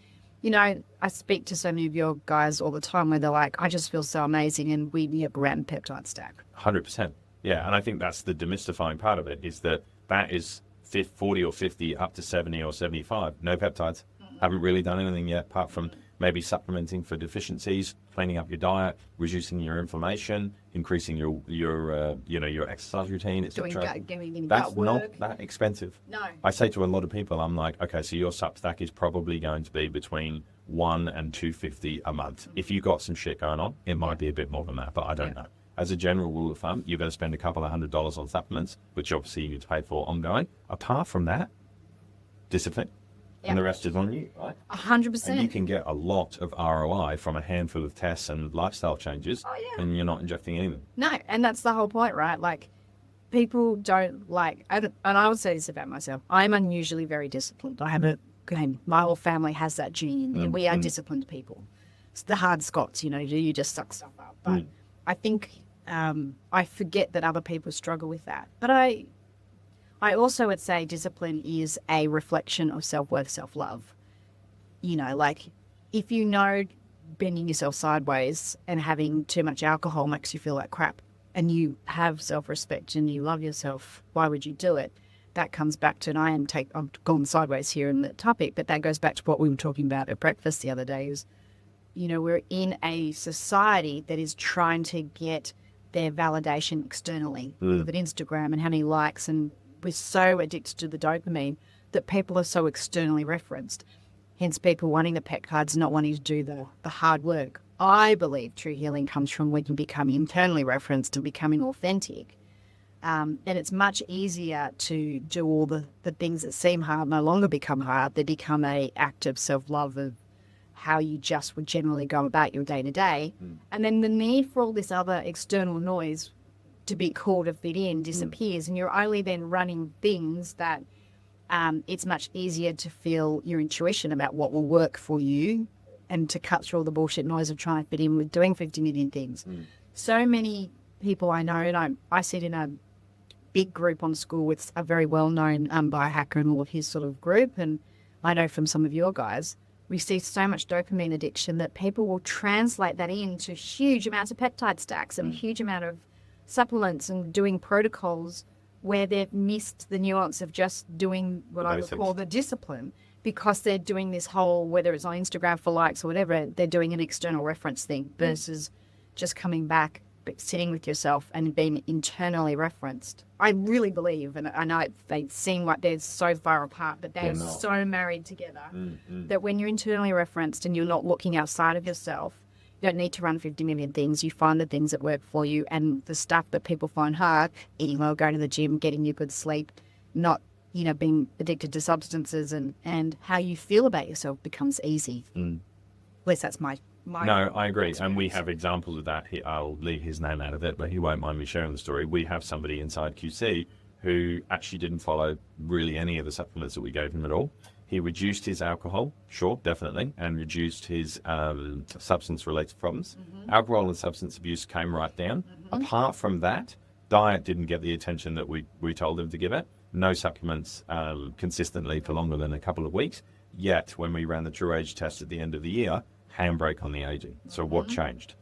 B: I speak to so many of your guys all the time where they're like, I just feel so amazing, and we need a brand peptide stack.
A: 100%. Yeah, and I think that's the demystifying part of it, is that is 40 or 50 up to 70 or 75. No peptides. Haven't really done anything yet, apart from maybe supplementing for deficiencies, cleaning up your diet, reducing your inflammation, increasing your exercise routine, etc. That's not that expensive.
B: No.
A: I say to a lot of people, I'm like, okay, so your sub stack is probably going to be between $1 and $250 a month. If you got some shit going on, it might be a bit more than that, but I don't know. As a general rule of thumb, you're going to spend a couple of $100s on supplements, which obviously you need to pay for ongoing. Apart from that, discipline. Yep. And the rest is on you, right?
B: 100%.
A: And you can get a lot of ROI from a handful of tests and lifestyle changes, and you're not injecting anything.
B: No, and that's the whole point, right? Like, people don't like, and I would say this about myself, I'm unusually very disciplined. My whole family has that gene, and we are disciplined people. It's the hard Scots, you just suck stuff up. But I think I forget that other people struggle with that. But I also would say discipline is a reflection of self-worth, self-love. Like if bending yourself sideways and having too much alcohol makes you feel like crap and you have self-respect and you love yourself, why would you do it? That comes back to, and I'm gone sideways here in the topic, but that goes back to what we were talking about at breakfast the other day is, we're in a society that is trying to get their validation externally with Instagram and how many likes, and we're so addicted to the dopamine that people are so externally referenced. Hence people wanting the peptides, not wanting to do the hard work. I believe true healing comes from when you become internally referenced and becoming authentic. And it's much easier to do all the things that seem hard no longer become hard. They become an act of self-love of how you just would generally go about your day-to-day. And then the need for all this other external noise to be cool, to fit in, disappears. And you're only then running things that it's much easier to feel your intuition about what will work for you and to cut through all the bullshit noise of trying to fit in with doing 50 million things. So many people I know, and I sit in a big group on school with a very well-known biohacker and all of his sort of group. And I know from some of your guys, we see so much dopamine addiction that people will translate that into huge amounts of peptide stacks and a huge amount of supplements and doing protocols where they've missed the nuance of just doing what I would call the discipline, because they're doing this whole, whether it's on Instagram for likes or whatever, they're doing an external reference thing versus just coming back, but sitting with yourself and being internally referenced. I really believe, and I know they seem like they're so far apart, but they're so married together that when you're internally referenced and you're not looking outside of yourself, you don't need to run 50 million things. You find the things that work for you, and the stuff that people find hard, eating well, going to the gym, getting you good sleep, not, being addicted to substances, and how you feel about yourself becomes easy. At least that's my
A: No, I agree. Experience. And we have examples of that. I'll leave his name out of it, but he won't mind me sharing the story. We have somebody inside QC who actually didn't follow really any of the supplements that we gave him at all. He reduced his alcohol, sure, definitely, and reduced his substance-related problems. Alcohol and substance abuse came right down. Apart from that, diet didn't get the attention that we told him to give it. No supplements consistently for longer than a couple of weeks. Yet, when we ran the True Age test at the end of the year, handbrake on the aging. So what changed?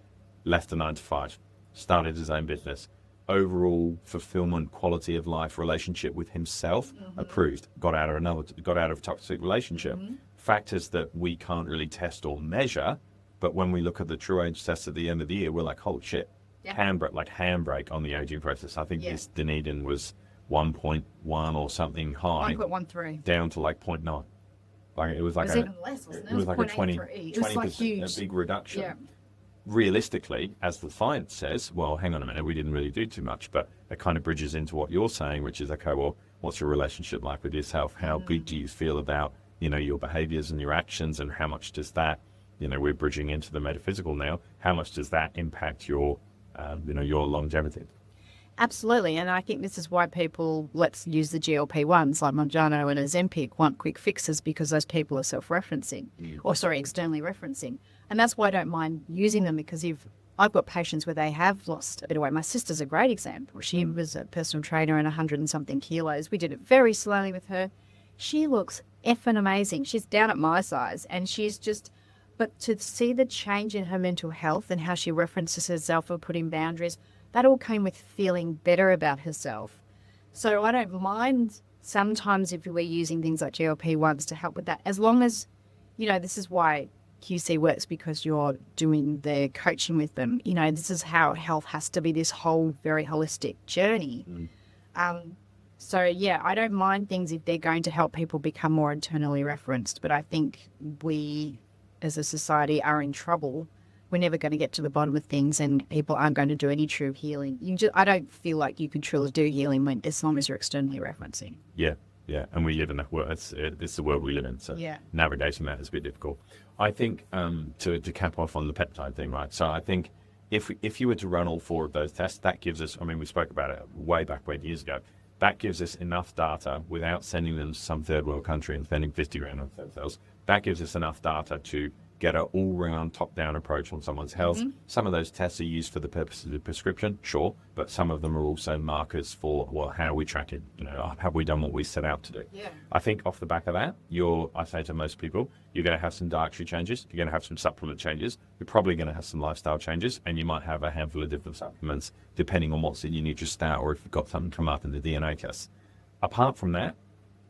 A: Left the 9 to 5, started his own business. Overall fulfillment, quality of life, relationship with himself, improved. Got out of a toxic relationship. Factors that we can't really test or measure, but when we look at the True Age test at the end of the year, we're like, holy shit, handbrake on the aging process. I think this Dunedin was 1.1 or something high,
B: 1.13
A: down to like 0.9. Like it was like
B: even less, wasn't it?
A: It was like a
B: 20%,
A: a big reduction. Realistically, as the science says, well, hang on a minute, we didn't really do too much, but it kind of bridges into what you're saying, which is, okay, well, what's your relationship like with yourself? How good do you feel about, your behaviors and your actions, and how much does that, we're bridging into the metaphysical now, how much does that impact your, your longevity?
B: Absolutely. And I think this is why people, let's use the GLP-1s like Monjano and Ozempic, want quick fixes, because those people are self-referencing, externally referencing. And that's why I don't mind using them, because if I've got patients where they have lost a bit of weight. My sister's a great example. She was a personal trainer and 100 and something kilos. We did it very slowly with her. She looks effing amazing. She's down at my size, and she's just, but to see the change in her mental health and how she references herself or putting boundaries, that all came with feeling better about herself. So I don't mind sometimes if we're using things like GLP-1s to help with that, as long as, this is why QC works, because you're doing the coaching with them. This is how health has to be, this whole very holistic journey. So yeah, I don't mind things if they're going to help people become more internally referenced, but I think we as a society are in trouble. We're never going to get to the bottom of things, and people aren't going to do any true healing. I don't feel like you can truly do healing as long as you're externally referencing.
A: Yeah, and we live in that world. It's the world we live in, so navigating that is a bit difficult. I think to cap off on the peptide thing, right? So I think if you were to run all 4 of those tests, that gives us, we spoke about it way back years ago, that gives us enough data without sending them to some third world country and spending 50 grand on stem cells. That gives us enough data to get an all-round top-down approach on someone's health. Some of those tests are used for the purposes of the prescription, sure, but some of them are also markers for, well, how are we tracking? Have we done what we set out to do? Yeah. I think off the back of that, I say to most people, you're going to have some dietary changes, you're going to have some supplement changes, you're probably going to have some lifestyle changes, and you might have a handful of different supplements depending on what's in your NutriStat or if you've got something come up in the DNA test. Apart from that,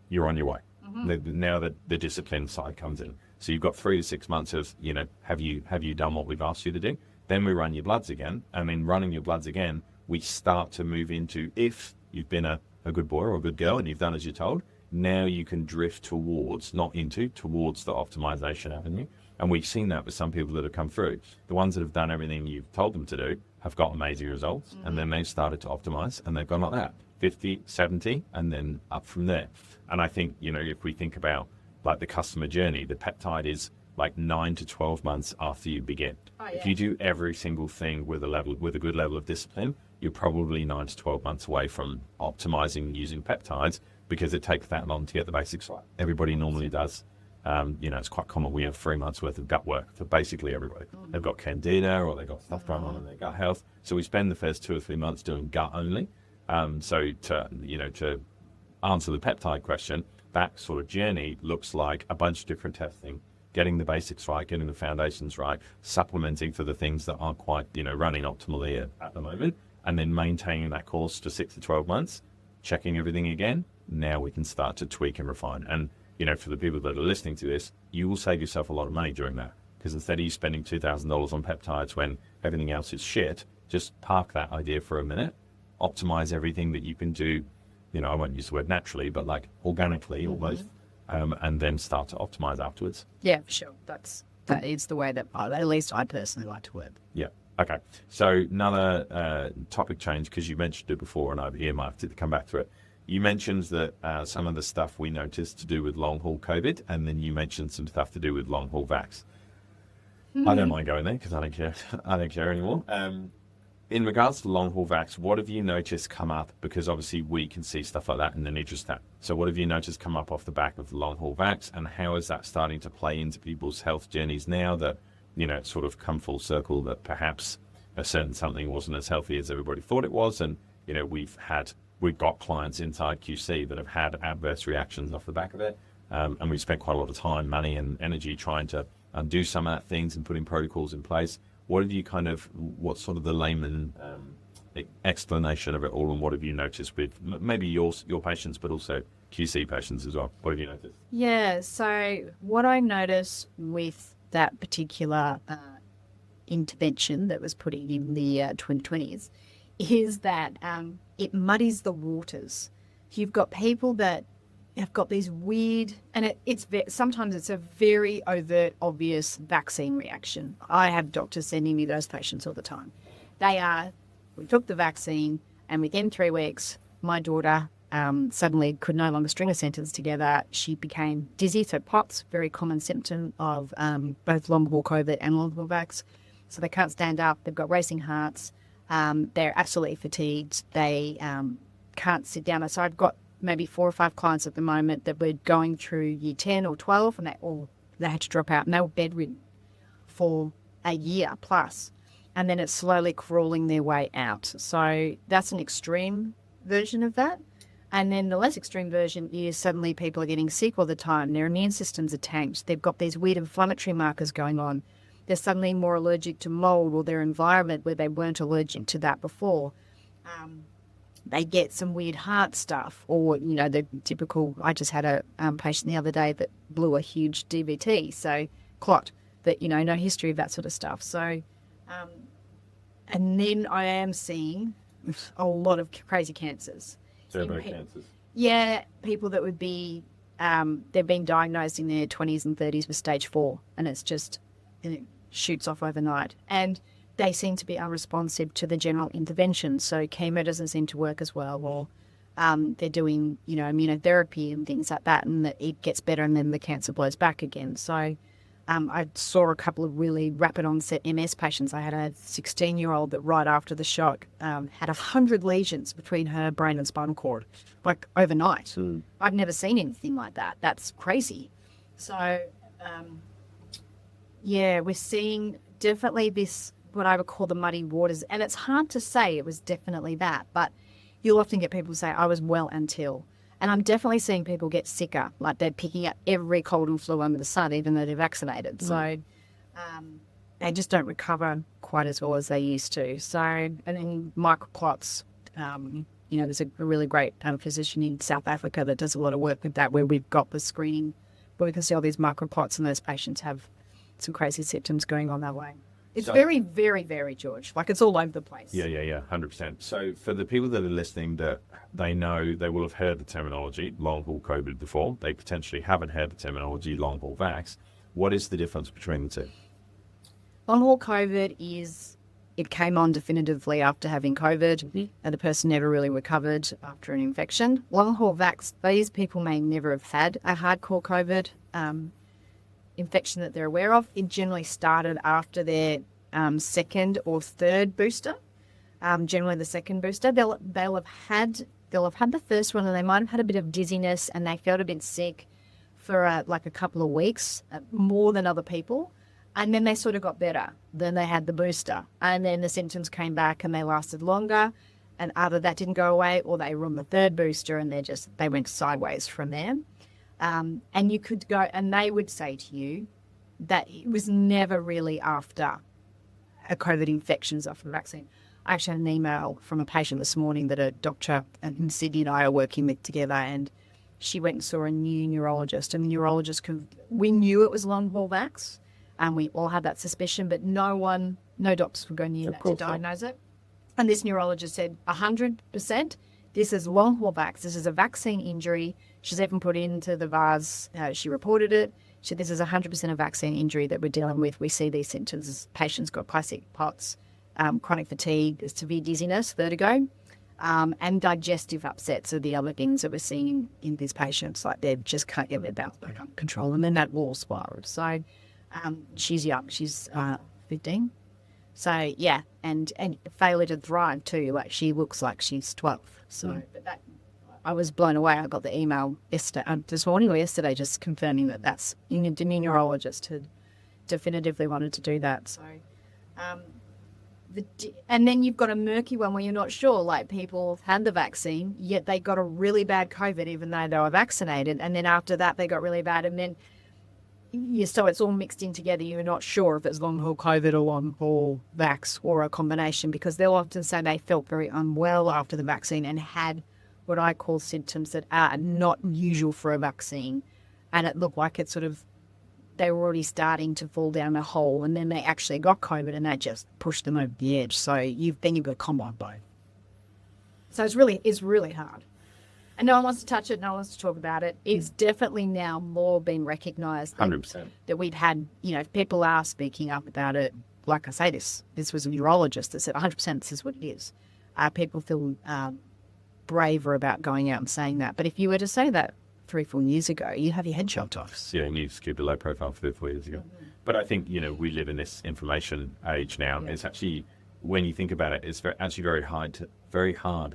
A: you're on your way. Now that the discipline side comes in. So you've got 3 to 6 months of, have you done what we've asked you to do? Then we run your bloods again. And in running your bloods again, we start to move into, if you've been a good boy or a good girl and you've done as you're told, now you can drift towards the optimization avenue. And we've seen that with some people that have come through. The ones that have done everything you've told them to do have got amazing results. And then they've started to optimize, and they've gone like that, 50, 70, and then up from there. And I think, if we think about like the customer journey, the peptide is like 9 to 12 months after you begin. If you do every single thing with a good level of discipline, you're probably 9 to 12 months away from optimizing using peptides, because it takes that long to get the basics right. Everybody normally does. It's quite common. We have 3 months worth of gut work for basically everybody. They've got candida or they've got stuff going on in their gut health. So we spend the first 2 or 3 months doing gut only. So to answer the peptide question, that sort of journey looks like a bunch of different testing, getting the basics right, getting the foundations right, supplementing for the things that aren't quite, running optimally at the moment, and then maintaining that course for 6 to 12 months, checking everything again. Now we can start to tweak and refine. And, for the people that are listening to this, you will save yourself a lot of money doing that, because instead of you spending $2,000 on peptides when everything else is shit, just park that idea for a minute, optimize everything that you can do, I won't use the word naturally, but like organically almost, and then start to optimize afterwards.
B: Yeah, for sure. That is the way that, at least I personally like to work.
A: Yeah. Okay. So another topic change, because you mentioned it before and I've earmarked it to come back to it. You mentioned that some of the stuff we noticed to do with long-haul COVID, and then you mentioned some stuff to do with long-haul vax. I don't mind going there because I don't care. I don't care anymore. In regards to long-haul vax, what have you noticed come up? Because obviously we can see stuff like that in the Nitristat. So what have you noticed come up off the back of the long-haul vax, and how is that starting to play into people's health journeys now that, it's sort of come full circle that perhaps a certain something wasn't as healthy as everybody thought it was, and, we've got clients inside QC that have had adverse reactions off the back of it, and we've spent quite a lot of time, money and energy trying to undo some of that things and putting protocols in place. What's sort of the layman explanation of it all, and what have you noticed with maybe your patients, but also QC patients as well? What have you noticed?
B: Yeah, so what I noticed with that particular intervention that was put in the 2020s is that it muddies the waters. You've got people that have got these weird, and sometimes it's a very overt, obvious vaccine reaction. I have doctors sending me those patients all the time. We took the vaccine, and within 3 weeks, my daughter suddenly could no longer string a sentence together. She became dizzy, so POTS, very common symptom of both long-haul COVID and long-haul vax. So they can't stand up, they've got racing hearts, they're absolutely fatigued, they can't sit down. So I've got maybe 4 or 5 clients at the moment that were going through year 10 or 12, and they had to drop out, and they were bedridden for a year plus, and then it's slowly crawling their way out. So that's an extreme version of that. And then the less extreme version is suddenly people are getting sick all the time. Their immune systems are tanked. They've got these weird inflammatory markers going on. They're suddenly more allergic to mold or their environment where they weren't allergic to that before. They get some weird heart stuff, or, the typical, I just had a patient the other day that blew a huge DVT, so clot, that, no history of that sort of stuff. So, and then I am seeing a lot of crazy cancers.
A: Cerebral cancers.
B: Yeah, people that would be, they've been diagnosed in their 20s and 30s with stage 4, and it shoots off overnight. And they seem to be unresponsive to the general intervention. So chemo doesn't seem to work as well, or they're doing, immunotherapy and things like that, and it gets better and then the cancer blows back again. So I saw a couple of really rapid onset MS patients. I had a 16-year-old that right after the shock had 100 lesions between her brain and spinal cord, like overnight. I've never seen anything like that. That's crazy. So, we're seeing definitely this, what I would call the muddy waters. And it's hard to say it was definitely that, but you'll often get people say, I was well until. And I'm definitely seeing people get sicker, like they're picking up every cold and flu under the sun, even though they're vaccinated. So they just don't recover quite as well as they used to. So, and then microclots, there's a really great physician in South Africa that does a lot of work with that, where we've got the screening, where we can see all these microclots, and those patients have some crazy symptoms going on that way. It's very, very, very, George. Like, it's all over the place.
A: Yeah, 100%. So for the people that are listening, that they know, they will have heard the terminology long-haul COVID before. They potentially haven't heard the terminology long-haul vax. What is the difference between the two?
B: Long-haul COVID it came on definitively after having COVID, and the person never really recovered after an infection. Long-haul vax, these people may never have had a hardcore COVID infection that they're aware of. It generally started after their second or third booster. generally the second booster. They'll have had the first one, and they might have had a bit of dizziness, and they felt a bit sick for like a couple of weeks, more than other people. And then they sort of got better. Then they had the booster, and then the symptoms came back and they lasted longer, and either that didn't go away or they were on the third booster and they went sideways from there. And you could go, and they would say to you that it was never really after a COVID infections after the vaccine. I actually had an email from a patient this morning that a doctor in Sydney and I are working with together, and she went and saw a new neurologist, and the neurologist, we knew it was long haul vax, and we all had that suspicion, but no doctors would go near that to diagnose it. And this neurologist said 100%, this is long haul vax. This is a vaccine injury. She's even put into the VARS, she reported it. She said, this is 100% a vaccine injury that we're dealing with. We see these symptoms as patients got classic POTS, chronic fatigue, severe dizziness, vertigo, and digestive upsets are the other things that we're seeing in these patients. Like they just can't get their bowels back under control, and then that wall spiraled. So she's young, she's 15. So yeah, and failure to thrive too. Like she looks like she's 12. So but that, I was blown away. I got the email this morning or yesterday just confirming that that's the neurologist had definitively wanted to do that. So, and then you've got a murky one where you're not sure. Like people had the vaccine, yet they got a really bad COVID even though they were vaccinated, and then after that they got really bad, and then so it's all mixed in together. You're not sure if it's long haul COVID or long haul vax or a combination, because they'll often say they felt very unwell after the vaccine and had what I call symptoms that are not usual for a vaccine, and it looked like they were already starting to fall down a hole, and then they actually got COVID and that just pushed them over the edge. So you've got combined both. So it's really hard. And no one wants to touch it, no one wants to talk about it. It's definitely now more been recognised
A: 100%.
B: That we've had, people are speaking up about it. Like I say, this was a neurologist that said 100% this is what it is. People feel braver about going out and saying that. But if you were to say that 3-4 years ago, you'd have your head chopped off.
A: Yeah, and you've kept a low profile for 4 years ago. Mm-hmm. But I think, we live in this information age now. Yeah. It's actually, when you think about it, it's actually very hard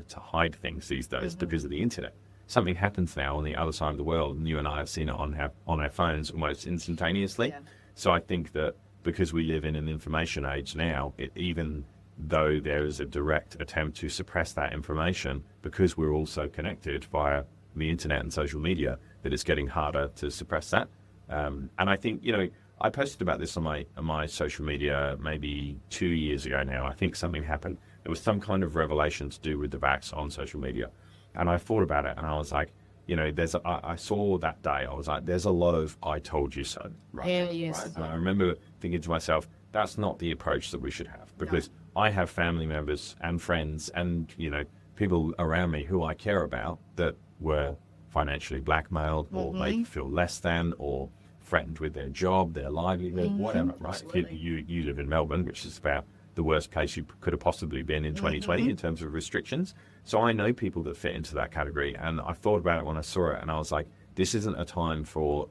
A: to hide things these days because of the internet. Something happens now on the other side of the world, and you and I have seen it on our phones almost instantaneously. Yeah. So I think that because we live in an information age now, even though there is a direct attempt to suppress that information, because we're also connected via the internet and social media, that it's getting harder to suppress that. And I think, I posted about this on my social media maybe 2 years ago now. I think something happened. There was some kind of revelation to do with the vax on social media. And I thought about it, and I was like, I saw that day, I was like, there's a lot of I told you so. Right?
B: Yeah, yes.
A: Right? And I remember thinking to myself, that's not the approach that we should have, because I have family members and friends and, people around me who I care about that were financially blackmailed or made to feel less than or threatened with their job, their livelihood, whatever, right? You live in Melbourne, which is about the worst place you could have possibly been in 2020 in terms of restrictions. So I know people that fit into that category, and I thought about it when I saw it, and I was like, this isn't a time for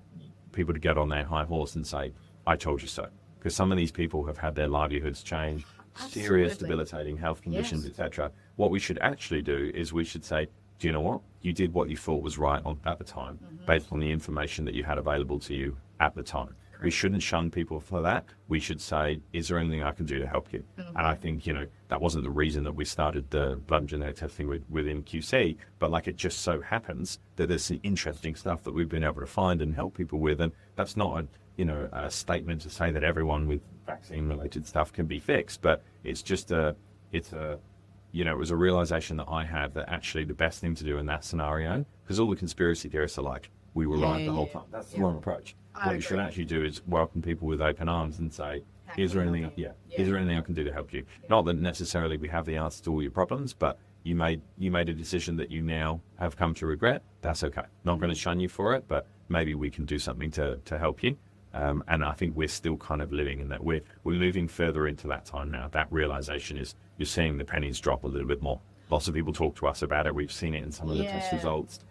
A: people to get on their high horse and say, I told you so. Because some of these people have had their livelihoods change, serious debilitating health conditions, etc. What we should actually do is we should say, do you know what? You did what you thought was right at the time, based on the information that you had available to you at the time. Correct. We shouldn't shun people for that. We should say, is there anything I can do to help you? And I think, that wasn't the reason that we started the blood genetic testing within QC, but like it just so happens that there's some interesting stuff that we've been able to find and help people with. And that's not a statement to say that everyone with vaccine related stuff can be fixed, but it's just it was a realization that I had that actually the best thing to do in that scenario, because all the conspiracy theorists are like, we were right the whole time. That's the wrong approach. What you should actually do is welcome people with open arms and say, is there anything I can do to help you? Not that necessarily we have the answer to all your problems, but you made a decision that you now have come to regret. That's okay. Not going to shun you for it, but maybe we can do something to help you. And I think we're still kind of living in that. We're moving further into that time now. That realization is, you're seeing the pennies drop a little bit more. Lots of people talk to us about it. We've seen it in some of the test results.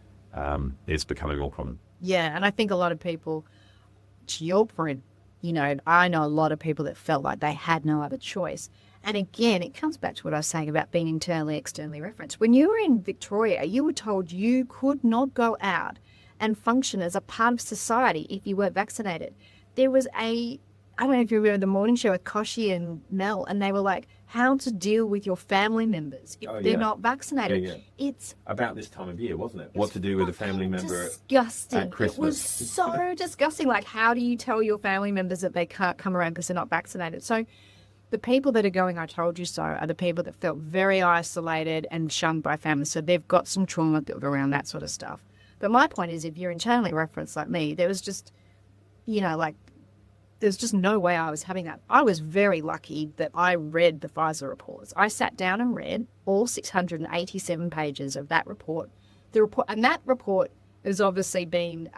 A: It's becoming more common.
B: Yeah, and I think a lot of people, to your point, I know a lot of people that felt like they had no other choice. And again, it comes back to what I was saying about being internally, externally referenced. When you were in Victoria, you were told you could not go out and function as a part of society if you weren't vaccinated. There was I don't know if you remember the morning show with Koshi and Mel, and they were like, how to deal with your family members if they're not vaccinated. It's
A: about this time of year, wasn't it? What to do with a family member
B: disgusting.
A: at Christmas.
B: It was so disgusting. Like, how do you tell your family members that they can't come around because they're not vaccinated? So the people that are going, I told you so, are the people that felt very isolated and shunned by families. So they've got some trauma built around that sort of stuff. But my point is, if you're internally referenced like me, there was just, there's just no way I was having that. I was very lucky that I read the Pfizer reports. I sat down and read all 687 pages of that report. And that report has obviously been,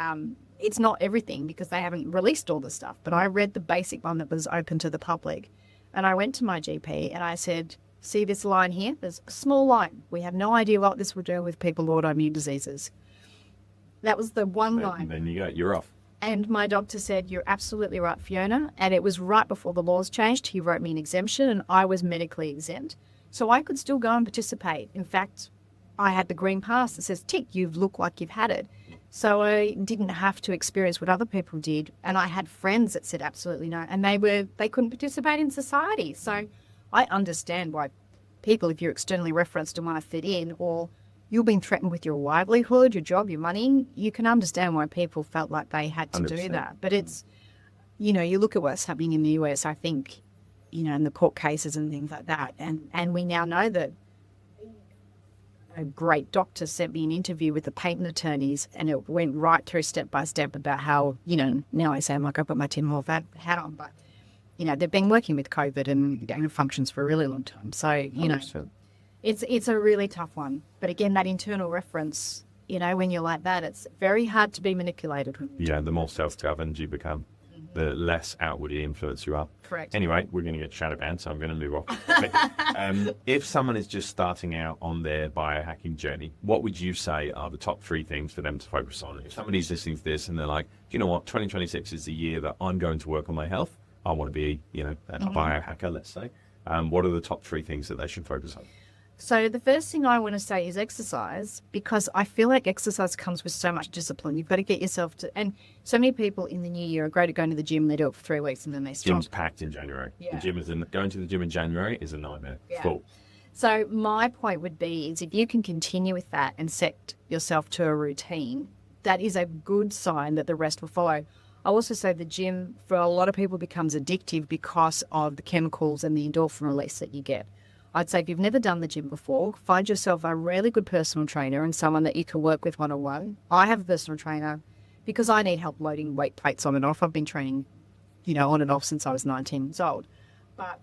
B: it's not everything because they haven't released all the stuff, but I read the basic one that was open to the public. And I went to my GP and I said, see this line here? There's a small line. We have no idea what this will do with people with autoimmune diseases. That was the one line.
A: Then you go, you're off.
B: And my doctor said, you're absolutely right, Fiona. And it was right before the laws changed. He wrote me an exemption and I was medically exempt. So I could still go and participate. In fact, I had the green pass that says, tick, you look like you've had it. So I didn't have to experience what other people did. And I had friends that said absolutely no. And they couldn't participate in society. So I understand why people, if you're externally referenced and want to fit in, or you're being threatened with your livelihood, your job, your money, you can understand why people felt like they had to 100%. Do that. But it's, you look at what's happening in the US, I think, in the court cases and things like that. And we now know that a great doctor sent me an interview with the patent attorneys and it went right through step by step about how, now I say I'm like, I put my tinfoil hat on, but, they've been working with COVID and gain functions for a really long time. So, 100%. It's a really tough one. But again, that internal reference, when you're like that, it's very hard to be manipulated.
A: Yeah, the more self-governed you become, the less outwardly influenced you are.
B: Correct.
A: Anyway, we're going to get shadow banned, so I'm going to move on. If someone is just starting out on their biohacking journey, what would you say are the top 3 things for them to focus on? If somebody's listening to this and they're like, you know what, 2026 is the year that I'm going to work on my health. I want to be, a biohacker, let's say. What are the top 3 things that they should focus on?
B: So the first thing I want to say is exercise, because I feel like exercise comes with so much discipline. You've got to get yourself to, and so many people in the new year are great at going to the gym. They do it for 3 weeks and then they stop.
A: Gym's packed in January.
B: Yeah.
A: Going to the gym in January is a nightmare.
B: Yeah.
A: Full.
B: So my point would be is if you can continue with that and set yourself to a routine, that is a good sign that the rest will follow. I also say the gym for a lot of people becomes addictive because of the chemicals and the endorphin release that you get. I'd say if you've never done the gym before, find yourself a really good personal trainer and someone that you can work with one-on-one. I have a personal trainer because I need help loading weight plates on and off. I've been training, on and off since I was 19 years old. But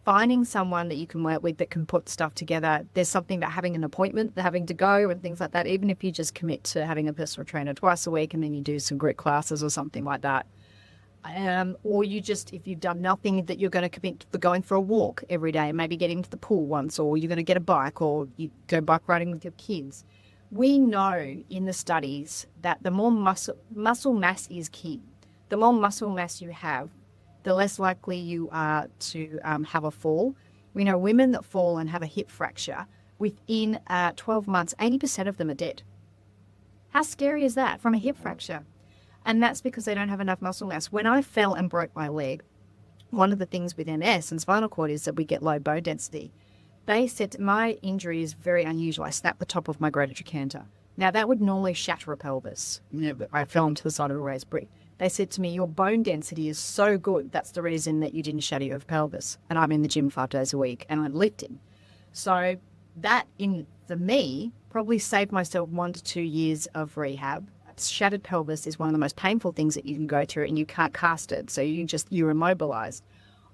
B: finding someone that you can work with that can put stuff together, there's something about having an appointment, having to go and things like that, even if you just commit to having a personal trainer twice a week and then you do some group classes or something like that. Or you just, if you've done nothing, that you're going to commit to going for a walk every day, maybe getting to the pool once, or you're going to get a bike, or you go bike riding with your kids. We know in the studies that the more muscle mass is king. The more muscle mass you have, the less likely you are to have a fall. We know women that fall and have a hip fracture, within 12 months, 80% of them are dead. How scary is that from a hip fracture? And that's because they don't have enough muscle mass. When I fell and broke my leg, one of the things with MS and spinal cord is that we get low bone density. They said my injury is very unusual. I snapped the top of my greater trochanter. Now, that would normally shatter a pelvis. I fell onto the side of a raised brick. They said to me, your bone density is so good, that's the reason that you didn't shatter your pelvis. And I'm in the gym 5 days a week and I'm lifting. So that, for me, probably saved myself 1 to 2 years of rehab. Shattered pelvis is one of the most painful things that you can go through and you can't cast it. So you're immobilized.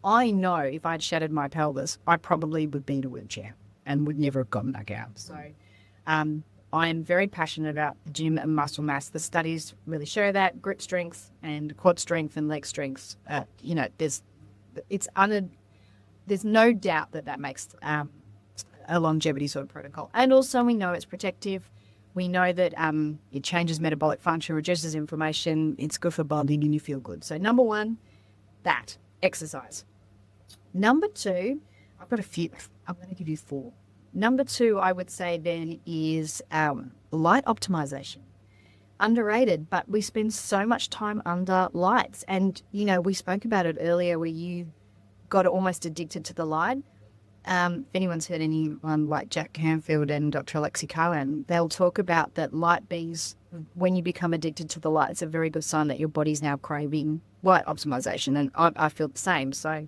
B: I know if I'd shattered my pelvis, I probably would be in a wheelchair and would never have gotten back out. So I am very passionate about gym and muscle mass. The studies really show that grip strength and quad strength and leg strength, there's no doubt that makes a longevity sort of protocol. And also we know it's protective. We know that it changes metabolic function, reduces inflammation, it's good for bonding and you feel good. So number 1, that, exercise. Number 2, I've got a few. I'm going to give you 4. Number 2, I would say then is light optimization. Underrated, but we spend so much time under lights. And, we spoke about it earlier where you got almost addicted to the light. If anyone's heard anyone like Jack Canfield and Dr. Alexi Cohen, they'll talk about that light beings, when you become addicted to the light, it's a very good sign that your body's now craving light optimization. And I feel the same. So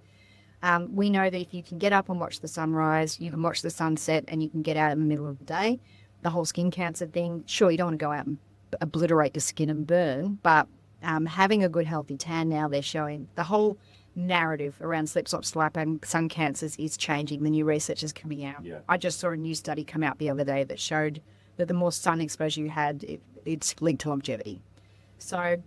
B: we know that if you can get up and watch the sunrise, you can watch the sunset, and you can get out in the middle of the day, the whole skin cancer thing, sure, you don't want to go out and obliterate your skin and burn, but having a good healthy tan now, they're showing the whole narrative around slip-slop and sun cancers is changing. The new research is coming out.
A: Yeah.
B: I just saw a new study come out the other day that showed that the more sun exposure you had, it's linked to longevity. So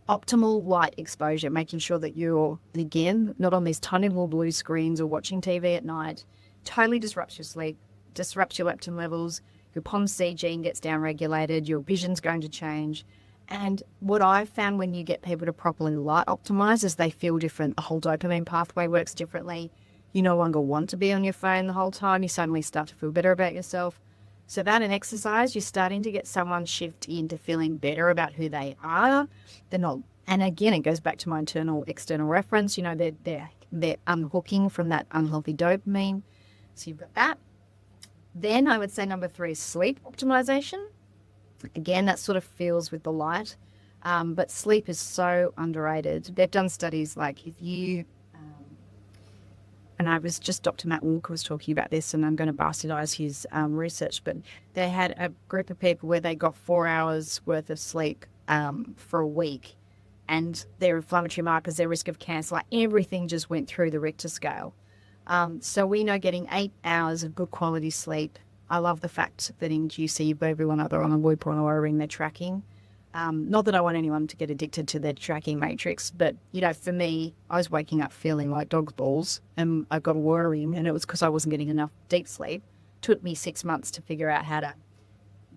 B: optimal light exposure, making sure that you're, again, not on these tiny little blue screens or watching TV at night, totally disrupts your sleep, disrupts your leptin levels, your POMC gene gets downregulated, your vision's going to change. And what I've found when you get people to properly light optimize is they feel different. The whole dopamine pathway works differently. You no longer want to be on your phone the whole time. You suddenly start to feel better about yourself. So that and exercise, you're starting to get someone shift into feeling better about who they are. They're not, and again, it goes back to my internal, external reference. They're unhooking from that unhealthy dopamine. So you've got that. Then I would say number 3 is sleep optimization. Again, that sort of feels with the light, but sleep is so underrated. They've done studies like if you, and I was just, Dr. Matt Walker was talking about this, and I'm going to bastardize his research, but they had a group of people where they got 4 hours worth of sleep for a week, and their inflammatory markers, their risk of cancer, like everything just went through the Richter scale. So we know getting 8 hours of good quality sleep. I love the fact that in GC, everyone other on a Whoop or an Oura Ring, they're tracking. Not that I want anyone to get addicted to their tracking matrix, but, for me, I was waking up feeling like dog's balls, and I got a Oura Ring, and it was because I wasn't getting enough deep sleep. Took me 6 months to figure out how to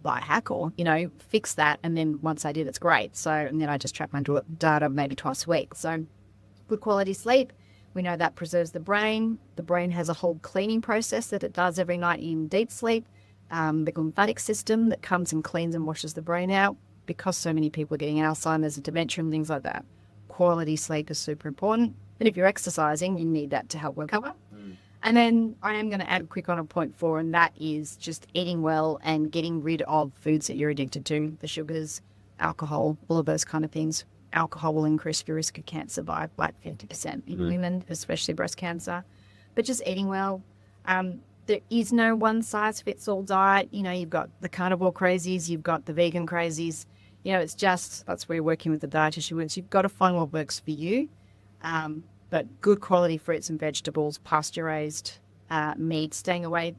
B: biohack or, fix that. And then once I did, it's great. So, and then I just track my data maybe twice a week. So good quality sleep. We know that preserves the brain. The brain has a whole cleaning process that it does every night in deep sleep. The lymphatic system that comes and cleans and washes the brain out, because so many people are getting Alzheimer's and dementia and things like that. Quality sleep is super important. And if you're exercising, you need that to help recover. And then I am going to add quick on a point 4, and that is just eating well and getting rid of foods that you're addicted to, the sugars, alcohol, all of those kind of things. Alcohol will increase your risk of cancer by like 50% in women, especially breast cancer. But just eating well. There is no one-size-fits-all diet. You've got the carnivore crazies, you've got the vegan crazies. It's just, that's where you're working with the dietitian. You've got to find what works for you. But good quality fruits and vegetables, pasture-raised meat, staying away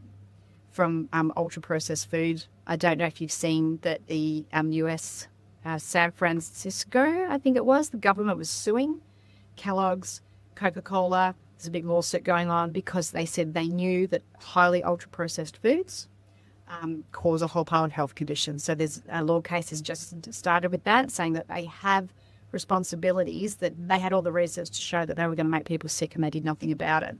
B: from ultra-processed food. I don't know if you've seen that the US San Francisco, I think it was, the government was suing Kellogg's, Coca-Cola. There's a big lawsuit going on because they said they knew that highly ultra-processed foods cause a whole pile of health conditions. So there's a law case has just started with that, saying that they have responsibilities, that they had all the research to show that they were going to make people sick and they did nothing about it.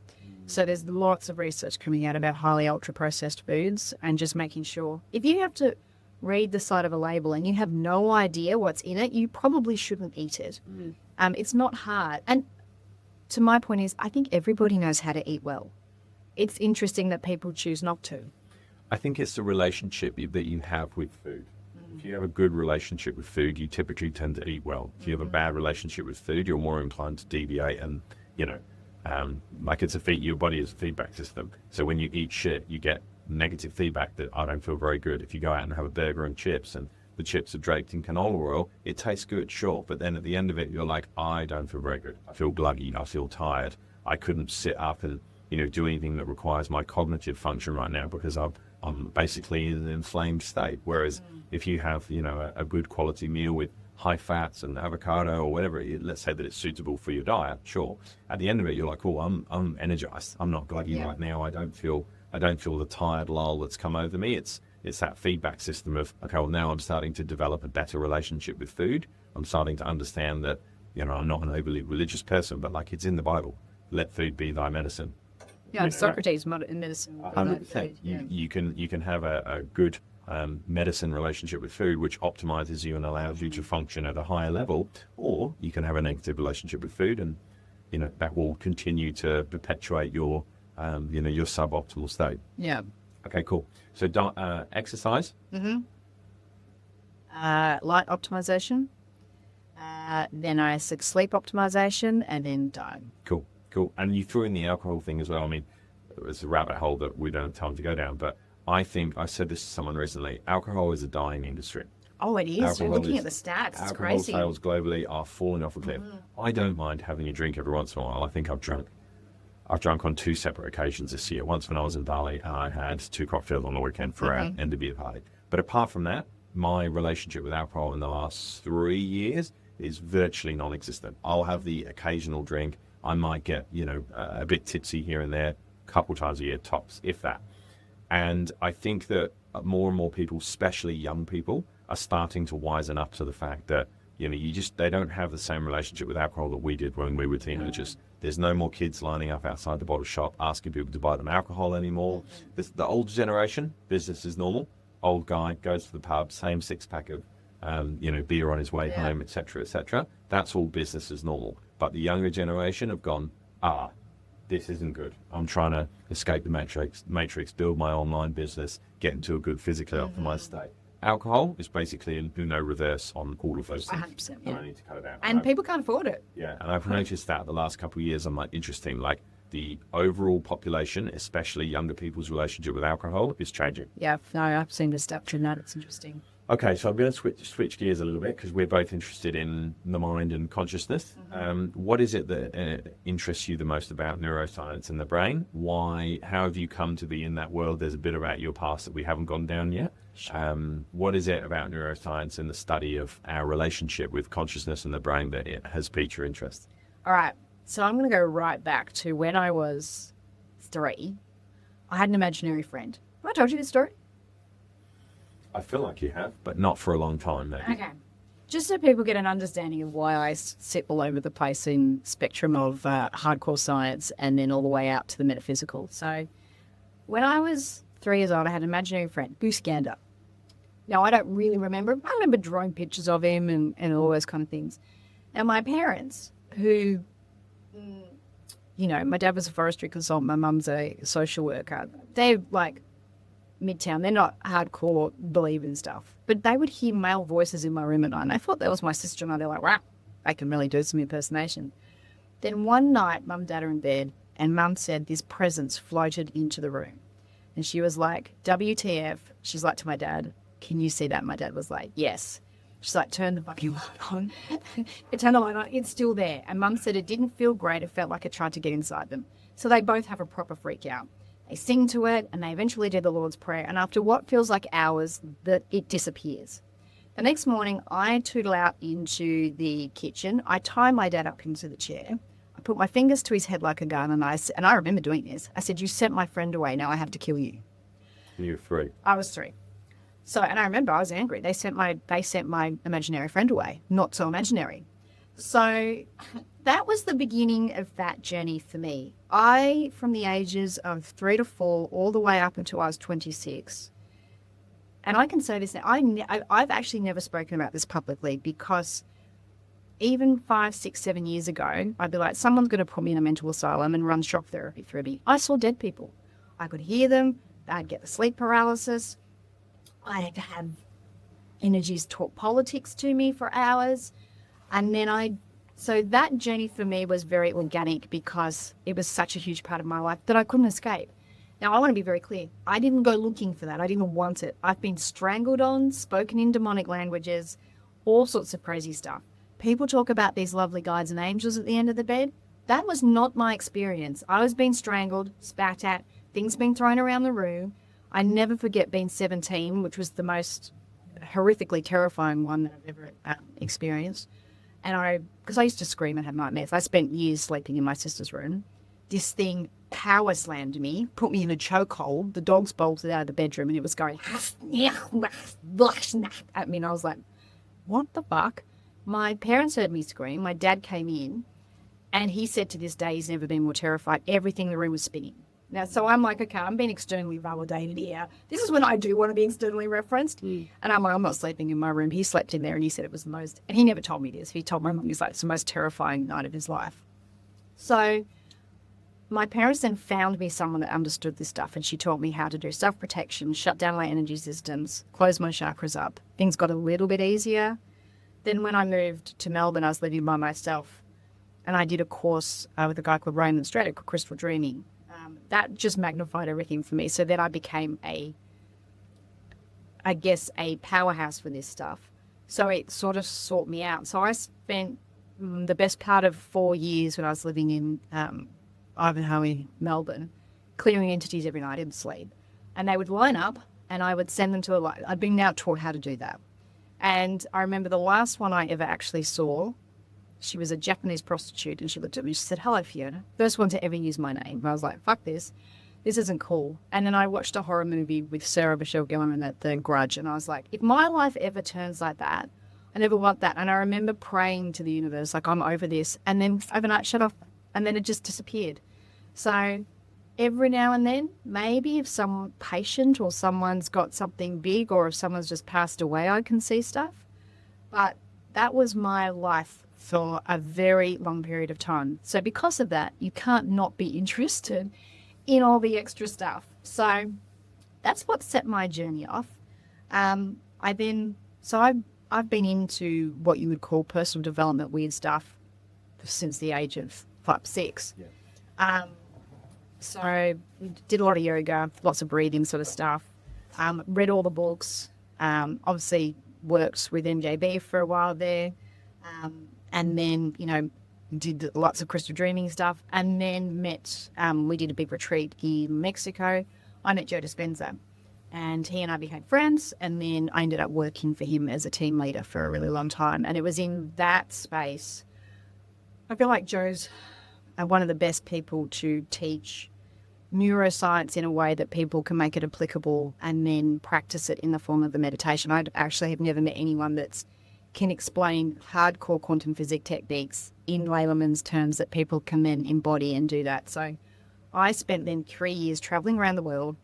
B: So there's lots of research coming out about highly ultra-processed foods, and just making sure, if you have to read the side of a label and you have no idea what's in it, you probably shouldn't eat it. It's not hard. And to my point is, I think everybody knows how to eat well. It's interesting that people choose not to.
A: I think it's the relationship that you have with food. If you have a good relationship with food, you typically tend to eat well. If you have a bad relationship with food, you're more inclined to deviate, and, like your body is a feedback system. So when you eat shit, you get negative feedback that I don't feel very good. If you go out and have a burger and chips, and the chips are draped in canola oil, it tastes good, sure, but then at the end of it, you're like, I don't feel very good. I feel gluggy. I feel tired. I couldn't sit up and, do anything that requires my cognitive function right now because I'm basically in an inflamed state. Whereas if you have, a good quality meal with high fats and avocado or whatever, let's say that it's suitable for your diet, sure. At the end of it, you're like, oh, I'm energized. I'm not gluggy right now. I don't feel the tired lull that's come over me. It's that feedback system of, okay, well, now I'm starting to develop a better relationship with food. I'm starting to understand that, I'm not an overly religious person, but like it's in the Bible. Let food be thy medicine.
B: Yeah, Socrates in medicine.
A: 100%. You can have a good medicine relationship with food, which optimizes you and allows you to function at a higher level, or you can have a negative relationship with food, and that will continue to perpetuate your your suboptimal state.
B: Yeah.
A: Okay, cool. So exercise.
B: Light optimization. Then I said sleep optimization, and then diet.
A: Cool. And you threw in the alcohol thing as well. I mean, it's a rabbit hole that we don't have time to go down, but I think I said this to someone recently. Alcohol is a dying industry.
B: Oh, it is. You're looking at the stats. It's
A: alcohol
B: crazy.
A: sales globally are falling off a cliff. I don't mind having a drink every once in a while. I think I've drunk on 2 separate occasions this year. Once when I was in Bali, and I had 2 cocktails on the weekend for our end of beer party. But apart from that, my relationship with alcohol in the last 3 years is virtually non-existent. I'll have the occasional drink. I might get, a bit tipsy here and there, a couple times a year, tops, if that. And I think that more and more people, especially young people, are starting to wisen up to the fact that, they don't have the same relationship with alcohol that we did when we were teenagers. There's no more kids lining up outside the bottle shop asking people to buy them alcohol anymore. The older generation, business is normal. Old guy goes to the pub, same 6-pack of beer on his way home, etc., etc. That's all business as normal. But the younger generation have gone, this isn't good. I'm trying to escape the matrix, build my online business, get into a good physically optimized state. Alcohol is basically an Uno reverse on all of those things.
B: 100%. Yeah.
A: I need to cut it out.
B: And people can't afford it.
A: Yeah, and I've noticed that the last couple of years, I'm like, interesting, like the overall population, especially younger people's relationship with alcohol, is changing.
B: Yeah, no, I've seen the stats in that. It's interesting.
A: Okay, so I'm going to switch gears a little bit because we're both interested in the mind and consciousness. What is it that interests you the most about neuroscience and the brain? Why? How have you come to be in that world? There's a bit about your past that we haven't gone down yet. What is it about neuroscience and the study of our relationship with consciousness and the brain that it has piqued your interest?
B: All right, so I'm going to go right back to when I was 3. I had an imaginary friend. Have I told you this story?
A: I feel like you have, but not for a long time, maybe.
B: Okay. Just so people get an understanding of why I sit all over the place in spectrum of hardcore science and then all the way out to the metaphysical. So when I was 3 years old, I had an imaginary friend, Goose Gander. Now, I don't really remember. I remember drawing pictures of him and all those kind of things. Now, my parents, who, my dad was a forestry consultant, my mum's a social worker, they're like Midtown. They're not hardcore believing stuff. But they would hear male voices in my room at night. And I thought that was my sister-in-law. They're like, wow, I can really do some impersonation. Then one night, Mum and Dad are in bed, and Mum said this presence floated into the room. And she was like, WTF? She's like to my dad, can you see that? My dad was like, yes. She's like, turn the fucking light on. It turned the light on. It's still there. And Mum said it didn't feel great. It felt like it tried to get inside them. So they both have a proper freak out. They sing to it, and they eventually do the Lord's Prayer. And after what feels like hours, it disappears. The next morning, I tootle out into the kitchen. I tie my dad up into the chair. I put my fingers to his head like a gun, and I remember doing this. I said, you sent my friend away. Now I have to kill you.
A: You were 3.
B: I was 3. So, and I remember I was angry. They sent my imaginary friend away. Not so imaginary. So that was the beginning of that journey for me. From the ages of 3 to 4, all the way up until I was 26, and I can say this now, I've actually never spoken about this publicly because even 5, 6, 7 years ago, I'd be like, someone's going to put me in a mental asylum and run shock therapy through me. I saw dead people. I could hear them. I'd get the sleep paralysis. I'd have energies talk politics to me for hours. And then so that journey for me was very organic because it was such a huge part of my life that I couldn't escape. Now, I want to be very clear. I didn't go looking for that. I didn't want it. I've been strangled on, spoken in demonic languages, all sorts of crazy stuff. People talk about these lovely guides and angels at the end of the bed. That was not my experience. I was being strangled, spat at, things being thrown around the room. I never forget being 17, which was the most horrifically terrifying one that I've ever experienced. And because I used to scream and have nightmares, I spent years sleeping in my sister's room. This thing power slammed me, put me in a chokehold. The dogs bolted out of the bedroom and it was going at me. And I was like, what the fuck? My parents heard me scream. My dad came in and he said to this day he's never been more terrified. Everything in the room was spinning. Now, so I'm like, okay, I'm being externally validated here. This is when I do want to be externally referenced. And I'm like, I'm not sleeping in my room. He slept in there and he said it was the most, and he never told me this. He told my mum, he's like, it's the most terrifying night of his life. So my parents then found me someone that understood this stuff, and she taught me how to do self-protection, shut down my energy systems, close my chakras up. Things got a little bit easier. Then when I moved to Melbourne, I was living by myself, and I did a course with a guy called Raymond Strader called Crystal Dreaming. That just magnified everything for me. So then I became a powerhouse for this stuff. So it sort of sought me out. So I spent the best part of 4 years when I was living in Ivanhoe, Melbourne, clearing entities every night in sleep. And they would line up and I would send them to I'd been now taught how to do that. And I remember the last one I ever actually saw, she was a Japanese prostitute, and she looked at me, she said, "Hello, Fiona." First one to ever use my name. I was like, fuck this. This isn't cool. And then I watched a horror movie with Sarah Michelle Gellar at The Grudge, and I was like, if my life ever turns like that, I never want that. And I remember praying to the universe, like, I'm over this. And then overnight shut off, and then it just disappeared. So every now and then, maybe if some patient or someone's got something big, or if someone's just passed away, I can see stuff. But that was my life for a very long period of time. So because of that, you can't not be interested in all the extra stuff. So that's what set my journey off. I've been into what you would call personal development weird stuff since the age of 5, 6. Yeah. So did a lot of yoga, lots of breathing sort of stuff. Read all the books. Obviously worked with MJB for a while there. And then, did lots of crystal dreaming stuff, and then we did a big retreat in Mexico. I met Joe Dispenza, and he and I became friends, and then I ended up working for him as a team leader for a really long time. And it was in that space, I feel like Joe's one of the best people to teach neuroscience in a way that people can make it applicable and then practice it in the form of the meditation. I actually have never met anyone that's can explain hardcore quantum physics techniques in layman's terms that people can then embody and do that. So I spent then 3 years traveling around the world,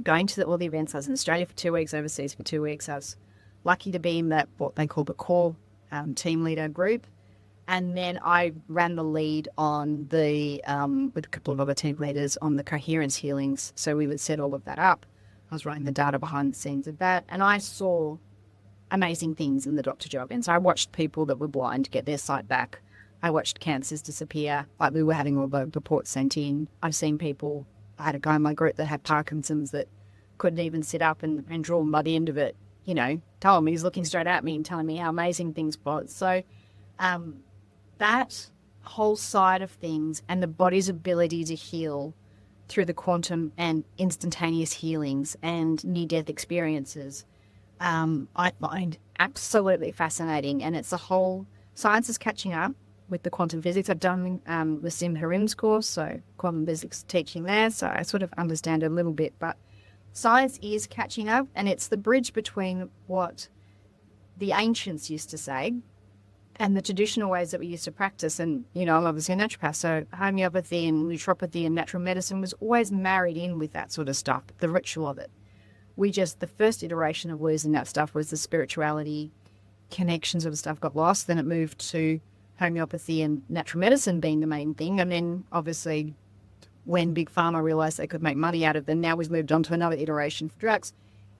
B: going to all the events. I was in Australia for 2 weeks, overseas for 2 weeks. I was lucky to be in that, what they call the core team leader group. And then I ran the lead on the, with a couple of other team leaders, on the coherence healings. So we would set all of that up. I was writing the data behind the scenes of that. And I saw amazing things in the Dr. Joe events. I watched people that were blind get their sight back. I watched cancers disappear. Like, we were having all the reports sent in. I've seen people, I had a guy in my group that had Parkinson's that couldn't even sit up and draw by the end of it, told him, he's looking straight at me and telling me how amazing things was. So that whole side of things and the body's ability to heal through the quantum and instantaneous healings and near-death experiences, I find absolutely fascinating. And it's a whole, science is catching up with the quantum physics. I've done the Sim Harim's course, so quantum physics teaching there, so I sort of understand a little bit. But science is catching up, and it's the bridge between what the ancients used to say and the traditional ways that we used to practice. And, I'm obviously a naturopath, so homeopathy and naturopathy and natural medicine was always married in with that sort of stuff, the ritual of it. The first iteration of losing that stuff was the spirituality connections of stuff got lost. Then it moved to homeopathy and natural medicine being the main thing. And then obviously when Big Pharma realized they could make money out of them, now we've moved on to another iteration for drugs.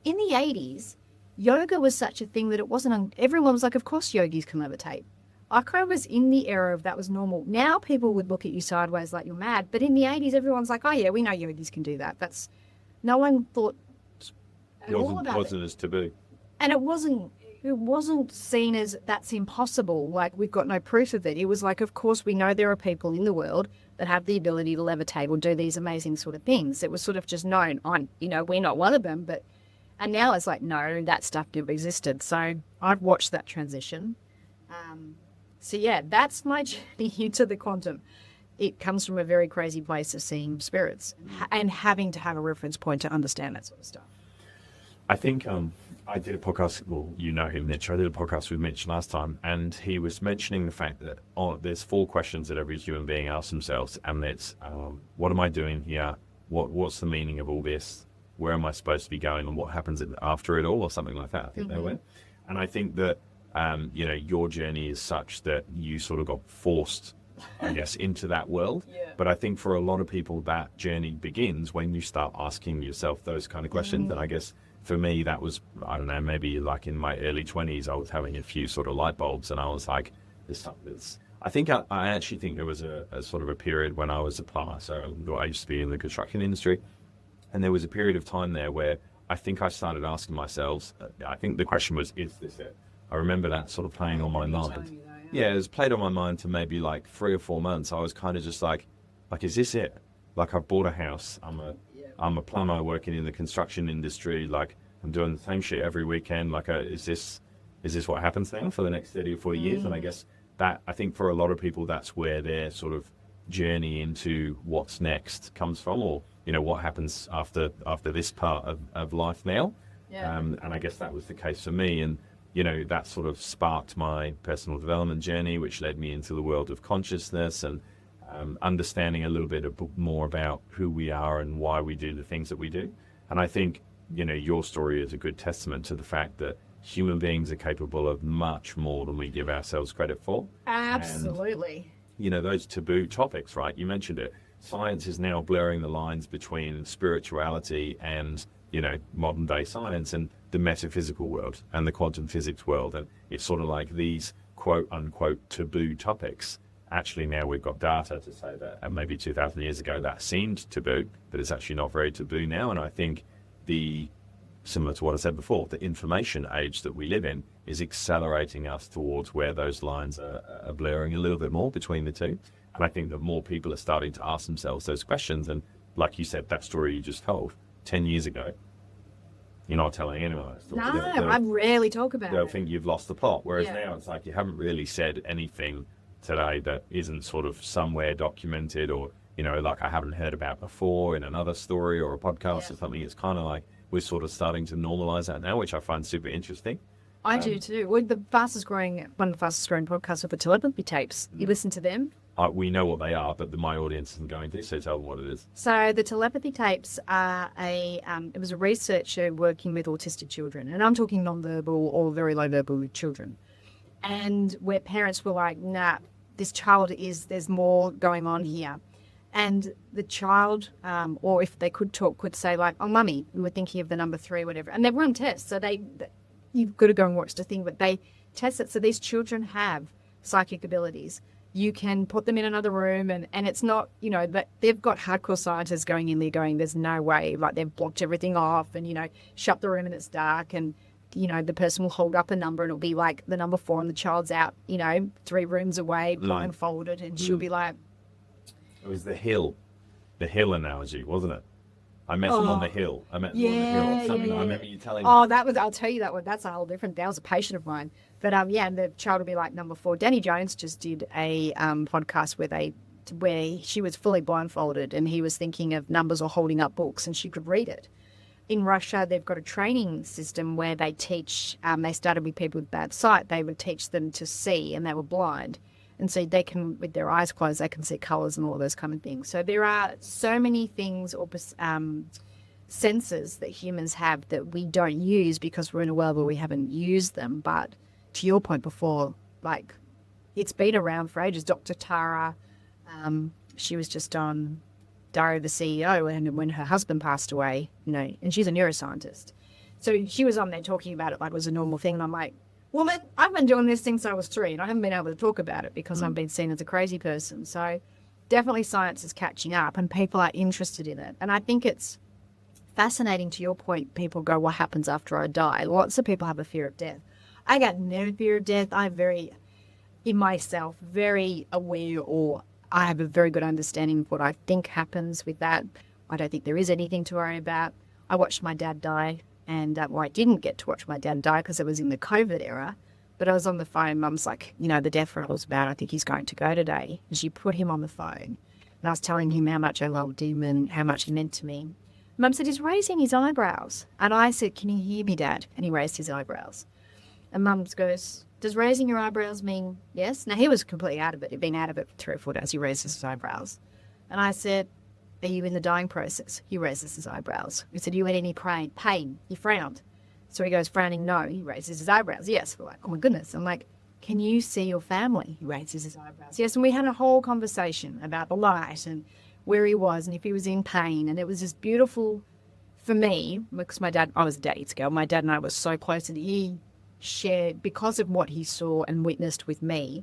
B: In the 80s, yoga was such a thing that it wasn't, everyone was like, of course yogis can levitate. I kind of was in the era of that was normal. Now people would look at you sideways like you're mad. But in the 80s, everyone's like, oh yeah, we know yogis can do that. No one thought
A: It wasn't as taboo.
B: And it wasn't seen as that's impossible, like we've got no proof of it. It was like, of course, we know there are people in the world that have the ability to levitate or do these amazing sort of things. It was sort of just known on, we're not one of them, and now it's like, no, that stuff never existed. So I've watched that transition. So yeah, that's my journey into the quantum. It comes from a very crazy place of seeing spirits and having to have a reference point to understand that sort of stuff.
A: I think I did a podcast, well, you know him, Mitch. I did a podcast with Mitch last time, and he was mentioning the fact that there's 4 questions that every human being asks themselves, and it's, what am I doing here? what's the meaning of all this? Where am I supposed to be going, and what happens after it all, or something like that? I think they went. And I think that, your journey is such that you sort of got forced, I guess, into that world.
B: Yeah.
A: But I think for a lot of people, that journey begins when you start asking yourself those kind of questions. And I guess for me, that was, I don't know, maybe like in my early 20s, I was having a few sort of light bulbs, and I was like, there's something that's, I actually think there was a sort of a period when I was a plumber. So I used to be in the construction industry. And there was a period of time there where I think I started asking myself, I think the question was, is this it? I remember that sort of playing on my mind. Yeah, it was played on my mind for maybe like 3 or 4 months. I was kind of just like, is this it? Like, I've bought a house. I'm a plumber working in the construction industry. Like, I'm doing the same shit every weekend. Like, is this what happens now for the next 30 or 40 years? And I guess that, I think for a lot of people, that's where their sort of journey into what's next comes from, or, what happens after this part of life now.
B: Yeah.
A: And I guess that was the case for me. And, that sort of sparked my personal development journey, which led me into the world of consciousness and understanding a little bit more about who we are and why we do the things that we do. And I think, your story is a good testament to the fact that human beings are capable of much more than we give ourselves credit for.
B: Absolutely.
A: And, those taboo topics, right? You mentioned it. Science is now blurring the lines between spirituality and, modern day science, and the metaphysical world and the quantum physics world. And it's sort of like these quote unquote taboo topics. Actually, now we've got data to say that maybe 2,000 years ago that seemed taboo, but it's actually not very taboo now. And I think similar to what I said before, the information age that we live in is accelerating us towards where those lines are blurring a little bit more between the two. And I think that more people are starting to ask themselves those questions. And like you said, that story you just told 10 years ago, you're not telling anyone that story.
B: No, I rarely talk about
A: they'll
B: it.
A: think you've lost the plot. Whereas
B: Yeah.
A: now it's like you haven't really said anything today that isn't sort of somewhere documented, or, like I haven't heard about before in another story or a podcast or something. It's kind of like we're sort of starting to normalize that now, which I find super interesting.
B: I do too. Well, one of the fastest growing podcasts are the telepathy tapes. You listen to them?
A: We know what they are, but my audience isn't going to, so tell them what it is.
B: So the telepathy tapes are it was a researcher working with autistic children, and I'm talking non-verbal or very low verbal children, and where parents were like, nah, there's more going on here. And the child, or if they could talk, could say like, oh, mummy, we were thinking of the number 3, whatever. And they run tests. So you've got to go and watch the thing, but they test it. So these children have psychic abilities. You can put them in another room, and it's not, that they've got hardcore scientists going in there going, there's no way, like they've blocked everything off and, shut the room and it's dark, and, the person will hold up a number and it'll be like the number 4 and the child's out, 3 rooms away, blindfolded, and she'll be like.
A: It was the hill analogy, wasn't it? I met them on the hill. I met them on the hill. Something I remember you telling me.
B: Oh, I'll tell you that one. That's a whole different, that was a patient of mine. But and the child will be like number 4. Danny Jones just did a podcast where she was fully blindfolded and he was thinking of numbers or holding up books and she could read it. In Russia, they've got a training system where they teach, they started with people with bad sight, they would teach them to see, and they were blind. And so they can, with their eyes closed, they can see colours and all those kind of things. So there are so many things or senses that humans have that we don't use because we're in a world where we haven't used them. But to your point before, like, it's been around for ages. Dr. Tara, she was just on Diary of the CEO, and when her husband passed away, and she's a neuroscientist. So she was on there talking about it like it was a normal thing. And I'm like, woman, I've been doing this since I was 3 and I haven't been able to talk about it because I've been seen as a crazy person. So definitely science is catching up and people are interested in it. And I think it's fascinating. To your point, people go, what happens after I die? Lots of people have a fear of death. I got no fear of death. I'm very aware, or I have a very good understanding of what I think happens with that. I don't think there is anything to worry about. I watched my dad die. And I didn't get to watch my dad die because it was in the COVID era. But I was on the phone. Mum's like, the death was bad. I think he's going to go today. And she put him on the phone. And I was telling him how much I loved him and how much he meant to me. Mum said, he's raising his eyebrows. And I said, can you hear me, Dad? And he raised his eyebrows. And Mum goes, does raising your eyebrows mean yes? Now, he was completely out of it. He'd been out of it for 3 or 4 days. He raised his eyebrows. And I said, are you in the dying process? He raises his eyebrows. We said, you in any pain? He frowned. So he goes, frowning, no. He raises his eyebrows. Yes. We're like, oh my goodness. I'm like, can you see your family? He raises his eyebrows. Yes. And we had a whole conversation about the light and where he was and if he was in pain. And it was just beautiful for me, because I was a daddy's girl. My dad and I were so close, and he shared, because of what he saw and witnessed with me,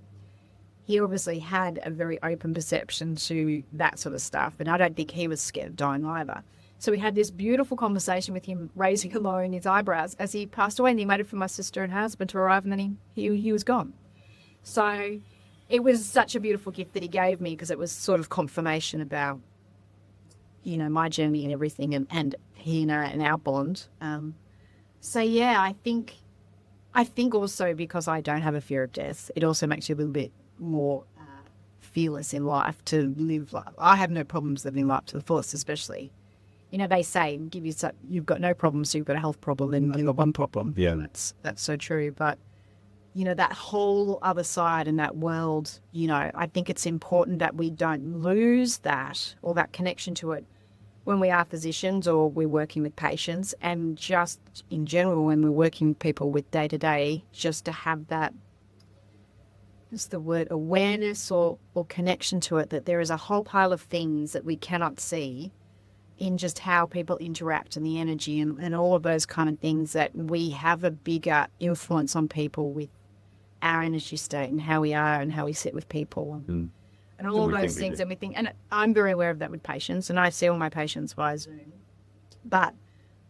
B: he obviously had a very open perception to that sort of stuff. And I don't think he was scared of dying either. So we had this beautiful conversation with him, raising alone his eyebrows as he passed away. And he waited for my sister and her husband to arrive, and then he was gone. So it was such a beautiful gift that he gave me, because it was sort of confirmation about, my journey and everything, and he and our bond. So yeah, I think also because I don't have a fear of death, it also makes you a little bit more fearless in life to live life. I have no problems living life to the fullest, especially. They say you've got no problems, so you've got a health problem, and you've got one problem.
A: Yeah.
B: That's so true. But, that whole other side and that world, I think it's important that we don't lose that or that connection to it when we are physicians or we're working with patients, and just in general when we're working with people with day-to-day, just to have that, what's the word, awareness or connection to it, that there is a whole pile of things that we cannot see in just how people interact and the energy and all of those kind of things, that we have a bigger influence on people with our energy state and how we are and how we sit with people. And all of those things, everything. And I'm very aware of that with patients, and I see all my patients via Zoom. But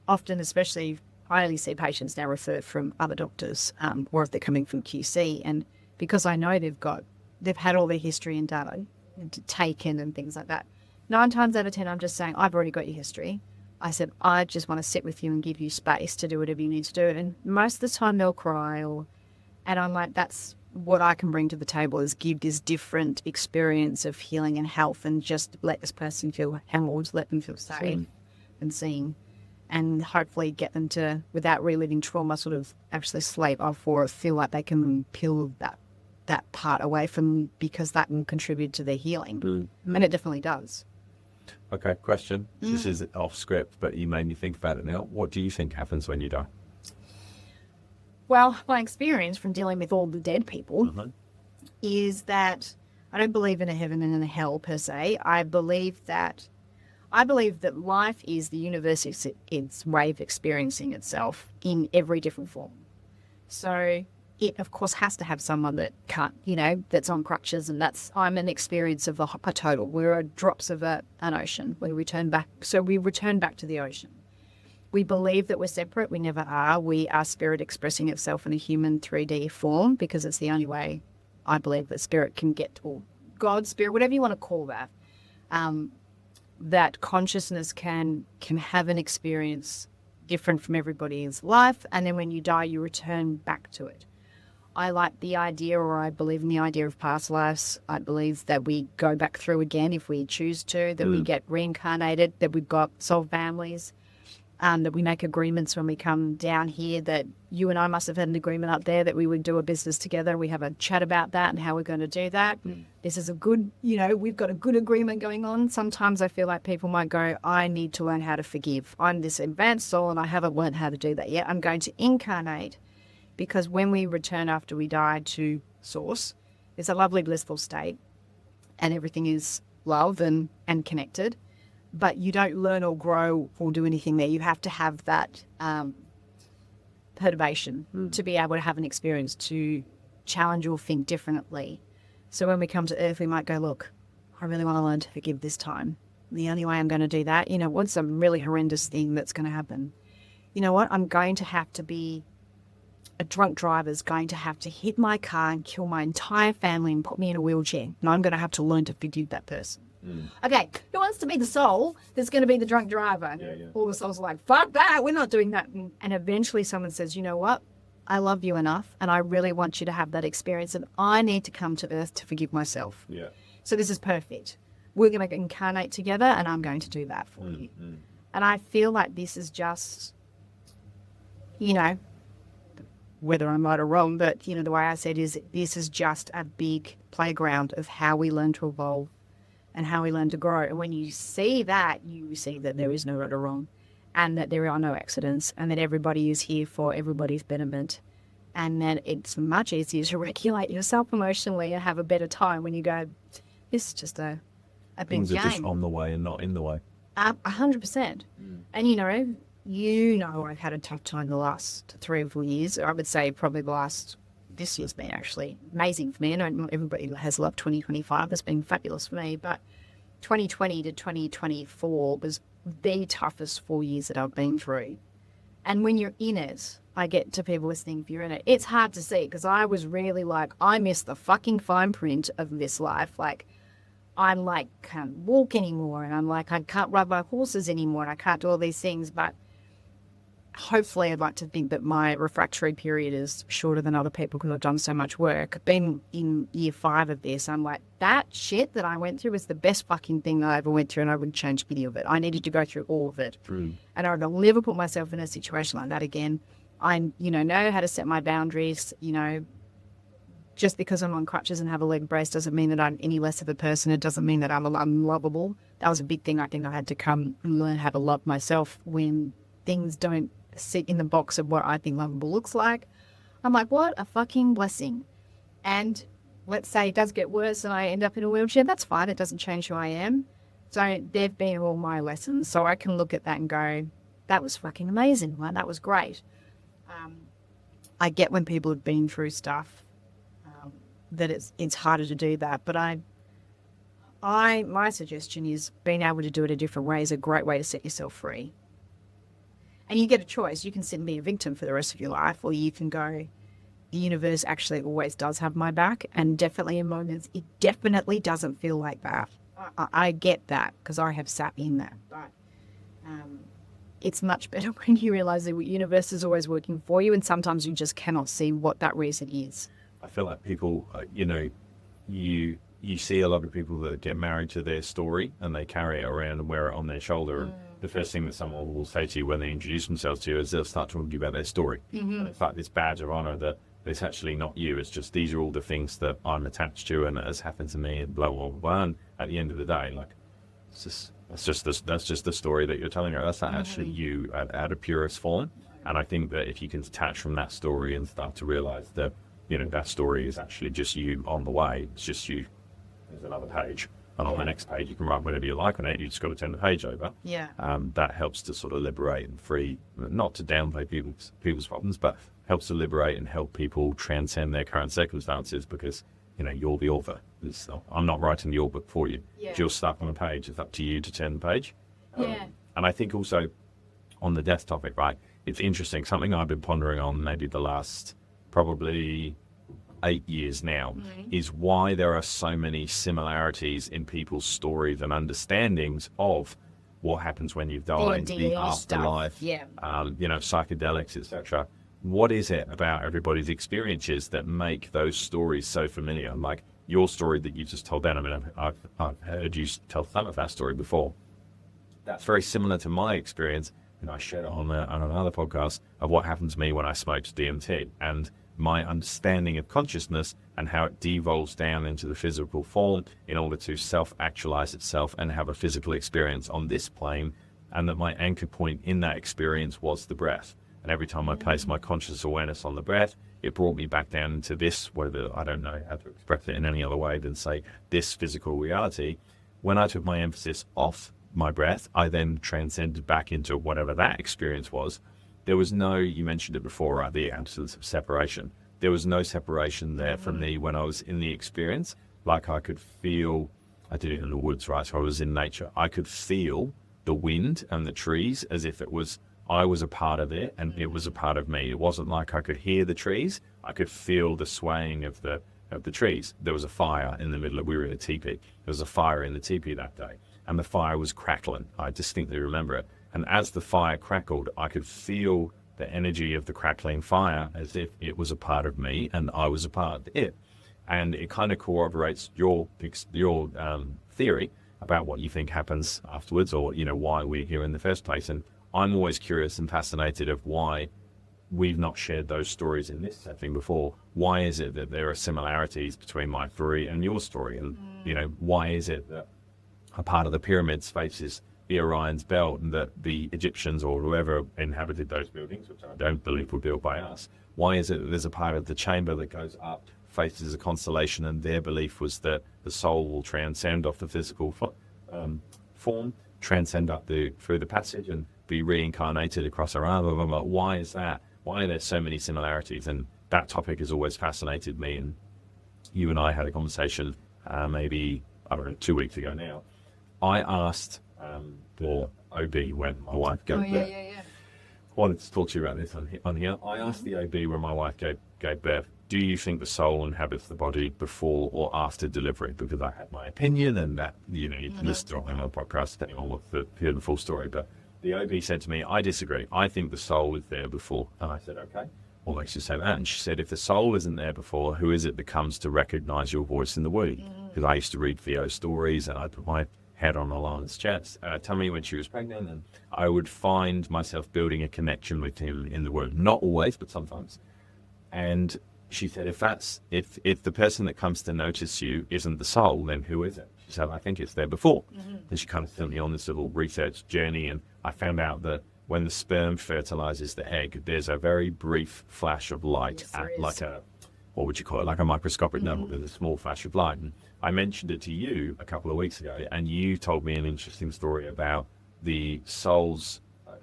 B: often, especially, I only see patients now referred from other doctors, or if they're coming from QC. And because I know they've had all their history and data taken and things like that, 9 times out of 10, I'm just saying, I've already got your history. I said, I just want to sit with you and give you space to do whatever you need to do. And most of the time they'll cry, and I'm like, that's what I can bring to the table, is give this different experience of healing and health, and just let this person feel held, let them feel safe and seen, and hopefully get them to, without reliving trauma, sort of actually slave off or feel like they can peel that part away from, because that can contribute to their healing. And it definitely does.
A: Okay, question. This is off script, but you made me think about it now. What do you think happens when you die?
B: Well, my experience from dealing with all the dead people is that I don't believe in a heaven and a hell per se. I believe that life is the universe, its way of experiencing itself in every different form. So it, of course, has to have someone that can't, that's on crutches, and I'm an experience of a total. We're drops of an ocean. We return back to the ocean. We believe that we're separate. We never are. We are spirit expressing itself in a human 3D form, because it's the only way I believe that spirit can get, or God, spirit, whatever you want to call that, that consciousness can have an experience different from everybody's life. And then when you die, you return back to it. I like the idea, or I believe in the idea of past lives. I believe that we go back through again if we choose to, that we get reincarnated, that we've got soul families. That we make agreements when we come down here, that you and I must have had an agreement up there that we would do a business together. We have a chat about that and how we're going to do that. This is a good, we've got a good agreement going on. Sometimes I feel like people might go, I need to learn how to forgive. I'm this advanced soul and I haven't learned how to do that yet. I'm going to incarnate, because when we return after we die to source, it's a lovely blissful state and everything is love and connected. But you don't learn or grow or do anything there. You have to have that perturbation to be able to have an experience, to challenge or think differently. So when we come to Earth, we might go, look, I really want to learn to forgive this time. The only way I'm going to do that, what's some really horrendous thing that's going to happen? You know what? I'm going to have to be a drunk driver's going to have to hit my car and kill my entire family and put me in a wheelchair. And I'm going to have to learn to forgive that person. Okay, who wants to be the soul that's going to be the drunk driver? All the souls are like, fuck that, we're not doing that. And eventually someone says, you know what? I love you enough and I really want you to have that experience, and I need to come to Earth to forgive myself. So this is perfect. We're going to incarnate together and I'm going to do that for you. And I feel like this is just, whether I'm right or wrong, but, the way I said is this is just a big playground of how we learn to evolve and how we learn to grow. And when you see that, you see that there is no right or wrong, and that there are no accidents, and that everybody is here for everybody's betterment. And then it's much easier to regulate yourself emotionally and have a better time when you go, this is just a big
A: Things
B: game.
A: are just on the way and not in the way.
B: 100%. And I've had a tough time the last 3 or 4 years. I would say probably this year's been actually amazing for me. I know not everybody has loved 2025. It's been fabulous for me. But 2020 to 2024 was the toughest 4 years that I've been through. And when you're in it, I get to people listening, if you're in it, it's hard to see, because I was really like, I miss the fucking fine print of this life. Like, I'm like, can't walk anymore, and I'm like, I can't ride my horses anymore, and I can't do all these things. But hopefully I'd like to think that my refractory period is shorter than other people because I've done so much work. I've been in year 5 of this. I'm like, that shit that I went through was the best fucking thing that I ever went through, and I wouldn't change any of it. I needed to go through all of it.
A: True.
B: And I would never put myself in a situation like that again. I, know how to set my boundaries. Just because I'm on crutches and have a leg brace doesn't mean that I'm any less of a person. It doesn't mean that I'm unlovable. That was a big thing I think I had to come and learn how to love myself when things don't sit in the box of what I think lovable looks like. I'm like, what a fucking blessing. And let's say it does get worse and I end up in a wheelchair. That's fine. It doesn't change who I am. So they've been all my lessons. So I can look at that and go, that was fucking amazing. Well, that was great. I get when people have been through stuff that it's harder to do that. But my suggestion is being able to do it a different way is a great way to set yourself free. And you get a choice. You can sit and be a victim for the rest of your life, or you can go, the universe actually always does have my back. And definitely in moments, it definitely doesn't feel like that. I get that because I have sat in that. But it's much better when you realize the universe is always working for you, and sometimes you just cannot see what that reason is.
A: I feel like people, you see a lot of people that get married to their story and they carry it around and wear it on their shoulder. And the first thing that someone will say to you when they introduce themselves to you is they'll start talking to you about their story. And it's like this badge of honor that it's actually not you. It's just, these are all the things that I'm attached to and that has happened to me and blah, blah, blah. And at the end of the day, like, that's just the story that you're telling her. That's not actually you at a purest form. And I think that if you can detach from that story and start to realize that, that story is actually just you on the way. It's just you. There's another page. And on the next page, you can write whatever you like on it. You just got to turn the page over.
B: Yeah.
A: That helps to sort of liberate and free, not to downplay people's problems, but helps to liberate and help people transcend their current circumstances, because, you're the author. I'm not writing your book for you.
B: Yeah.
A: If you're stuck on a page, it's up to you to turn the page.
B: Yeah.
A: And I think also on the death topic, right, it's interesting. Something I've been pondering on maybe the last probably 8 years now is why there are so many similarities in people's stories and understandings of what happens when you've died, the afterlife, psychedelics, etc. What is it about everybody's experiences that make those stories so familiar? Like your story that you just told then, I mean, I've heard you tell some of that story before. That's very similar to my experience, and I shared it on another podcast of what happened to me when I smoked DMT, and my understanding of consciousness and how it devolves down into the physical form in order to self-actualize itself and have a physical experience on this plane, and that my anchor point in that experience was the breath. And every time I placed my conscious awareness on the breath, it brought me back down into this, whether I don't know how to express it in any other way than say this physical reality. When I took my emphasis off my breath, I then transcended back into whatever that experience was. There was no, you mentioned it before, right, the absence of separation. There was no separation there from me when I was in the experience. Like I could feel, I did it in the woods, right, so I was in nature. I could feel the wind and the trees as if it was, I was a part of it and it was a part of me. It wasn't like I could hear the trees. I could feel the swaying of the trees. There was a fire in the middle of, we were in a teepee. There was a fire in the teepee that day, and the fire was crackling. I distinctly remember it. And as the fire crackled, I could feel the energy of the crackling fire as if it was a part of me and I was a part of it. And it kind of corroborates your theory about what you think happens afterwards, or, why we're here in the first place. And I'm always curious and fascinated of why we've not shared those stories in this setting before. Why is it that there are similarities between my story and your story? And, why is it that a part of the pyramids faces the Orion's belt, and that the Egyptians or whoever inhabited those buildings, which I don't believe were built by us, why is it that there's a part of the chamber that goes up, faces a constellation, and their belief was that the soul will transcend off the physical form, transcend up through the passage and be reincarnated across our arm, blah, blah, blah. Why is that? Why are there so many similarities? And that topic has always fascinated me. And you and I had a conversation maybe, I don't know, 2 weeks ago now. I asked the OB when my wife gave birth. I wanted to talk to you about this on here. I asked the OB when my wife gave birth, do you think the soul inhabits the body before or after delivery? Because I had my opinion, and that, you can listen to it on my podcast if anyone wants to hear the full story. But the OB said to me, I disagree. I think the soul is there before. And I said, okay, what makes you say that? And she said, if the soul isn't there before, who is it that comes to recognize your voice in the womb? Because I used to read Theo's stories, and I'd put my head on Alana's chest, tummy when she was pregnant, and I would find myself building a connection with him in the womb. Not always, but sometimes. And she said, if the person that comes to notice you isn't the soul, then who is it? She said, I think it's there before. And she kind of sent me on this little research journey, and I found out that when the sperm fertilizes the egg, there's a very brief flash of light at like a, what would you call it, like a microscopic level. There's a small flash of light. And I mentioned it to you a couple of weeks ago, and you told me an interesting story about the soul's,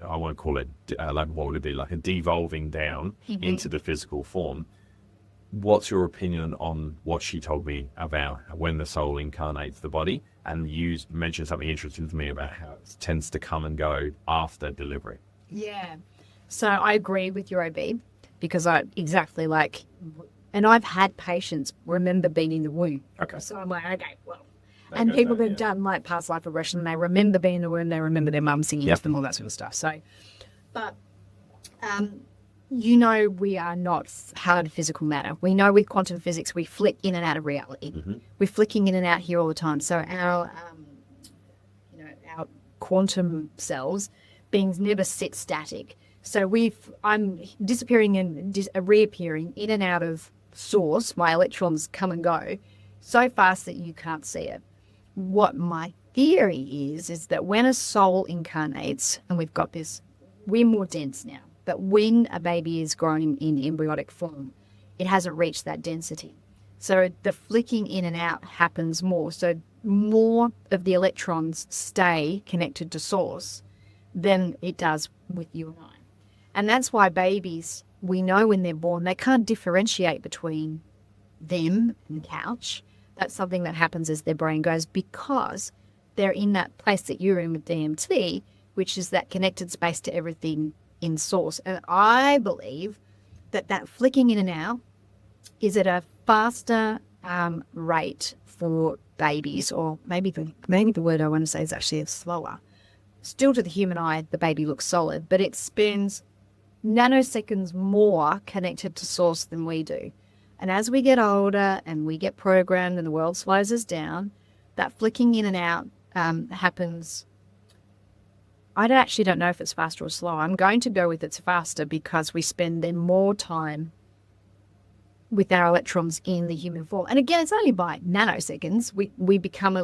A: I won't call it, like what would it be, like a devolving down into the physical form. What's your opinion on what she told me about when the soul incarnates the body? And you mentioned something interesting to me about how it tends to come and go after delivery.
B: Yeah. So I agree with your OB, because exactly like, and I've had patients remember being in the womb.
A: Okay.
B: So I'm like, okay, well. And people that have done like past life regression, they remember being in the womb, they remember their mum singing to them, all that sort of stuff. So, but, we are not hard physical matter. We know with quantum physics, we flick in and out of reality. We're flicking in and out here all the time. So our quantum cells, beings never sit static. So I'm disappearing and reappearing in and out of source. My electrons come and go so fast that you can't see it. What my theory is that when a soul incarnates, and we've got this, we're more dense now. But when a baby is growing in embryonic form, it hasn't reached that density. So the flicking in and out happens more. So more of the electrons stay connected to source than it does with you and I. And that's why babies, we know when they're born, they can't differentiate between them and the couch. That's something that happens as their brain goes, because they're in that place that you're in with DMT, which is that connected space to everything in source. And I believe that flicking in and out is at a faster rate for babies, or maybe the word I want to say is actually slower. Still, to the human eye, the baby looks solid, but it spends nanoseconds more connected to source than we do. And as we get older and we get programmed and the world slows us down, that flicking in and out happens. I actually don't know if it's faster or slower. I'm going to go with it's faster, because we spend then more time with our electrons in the human form. And again, it's only by nanoseconds. We become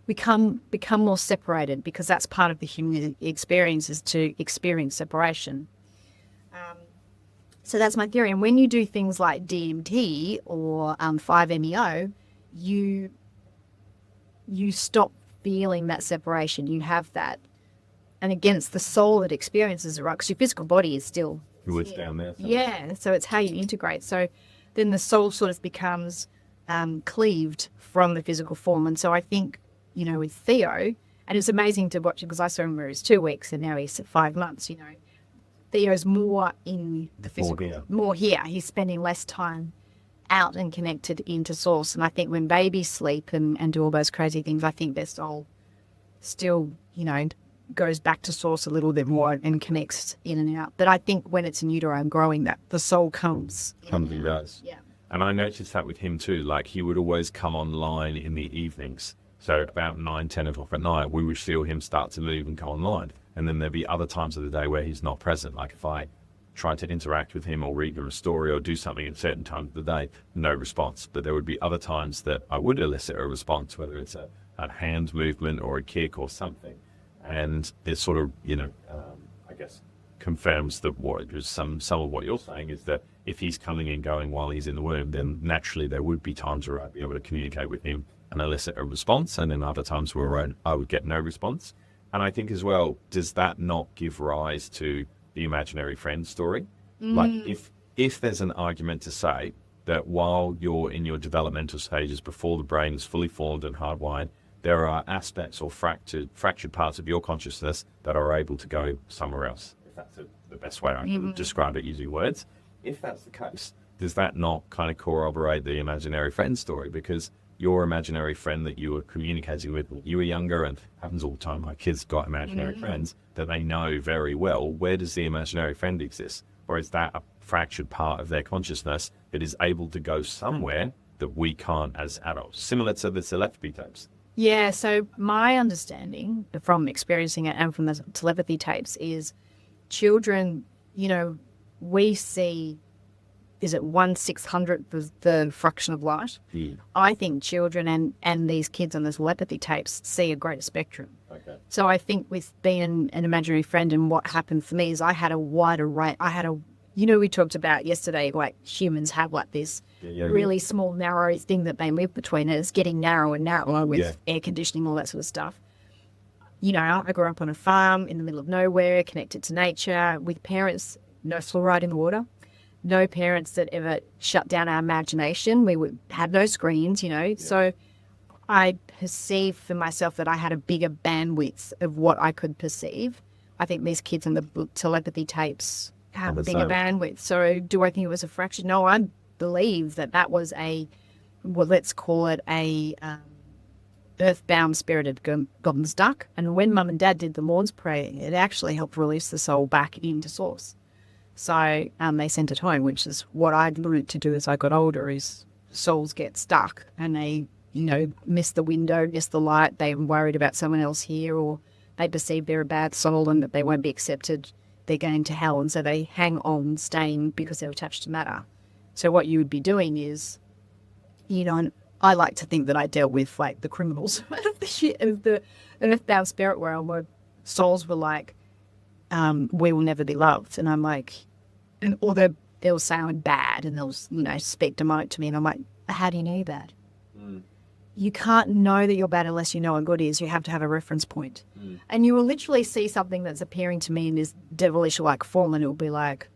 B: become more separated, because that's part of the human experience, is to experience separation. So that's my theory. And when you do things like DMT or 5-MeO, you stop feeling that separation. You have that. And again, it's the soul that experiences it, right? Because your physical body is still
A: It's down there.
B: Yeah, so it's how you integrate. So then the soul sort of becomes cleaved from the physical form. And so I think, with Theo, and it's amazing to watch him, because I saw him when he was 2 weeks and now he's 5 months, Theo's more in the physical, more here. He's spending less time out and connected into source. And I think when babies sleep and do all those crazy things, I think their soul still, goes back to source a little bit more and connects in and out. But I think when it's in utero and growing, that the soul comes
A: and does.
B: Yeah.
A: And I noticed that with him too. Like, he would always come online in the evenings. So about 9-10 o'clock at night, we would feel him start to move and come online. And then there'd be other times of the day where he's not present. Like if I tried to interact with him or read him a story or do something at certain times of the day, no response. But there would be other times that I would elicit a response, whether it's a a hand movement or a kick or something. And it sort of, I guess, confirms that some of what you're saying is that if he's coming and going while he's in the womb, then naturally there would be times where I'd be able to communicate with him and elicit a response, and then other times where I would get no response. And I think as well, does that not give rise to the imaginary friend story? Like if there's an argument to say that while you're in your developmental stages before the brain is fully formed and hardwired, there are aspects or fractured parts of your consciousness that are able to go somewhere else, if that's the best way I can describe it using words. If that's the case, does that not kind of corroborate the imaginary friend story? Because your imaginary friend that you were communicating with when you were younger, and happens all the time, my kids got imaginary friends that they know very well, where does the imaginary friend exist? Or is that a fractured part of their consciousness that is able to go somewhere that we can't as adults, similar to the telepathy tapes?
B: Yeah, so my understanding from experiencing it and from the telepathy tapes is children, we see, is it 1/600th of the fraction of light? I think children and these kids on the telepathy tapes see a greater spectrum.
A: Okay.
B: So I think with being an imaginary friend, and what happened for me is I had a wider range. We talked about yesterday, like humans have like this really small, narrow thing that they live between, and it's getting narrower and narrower with air conditioning, all that sort of stuff. I grew up on a farm in the middle of nowhere, connected to nature, with parents, no fluoride in the water, no parents that ever shut down our imagination. We would have no screens, So I perceived for myself that I had a bigger bandwidth of what I could perceive. I think these kids on the telepathy tapes have a bigger bandwidth. So do I think it was a fraction? No, I believe that was let's call it a earthbound spirited God's duck. And when Mum and Dad did the Lord's Prayer, it actually helped release the soul back into source. So they sent it home, which is what I'd learned to do as I got older, is souls get stuck and they, miss the window, miss the light. They're worried about someone else here, or they perceive they're a bad soul and that they won't be accepted. They're going to hell. And so they hang on, staying because they're attached to matter. So what you would be doing is, and I like to think that I dealt with like the criminals of the earthbound spirit world, where souls were like, we will never be loved. And I'm like, or they'll say I'm bad, and they'll, speak demonic to me. And I'm like, how do you know that? You can't know that you're bad unless you know what good is. You have to have a reference point. And you will literally see something that's appearing to me in this devilish-like form, and it will be like,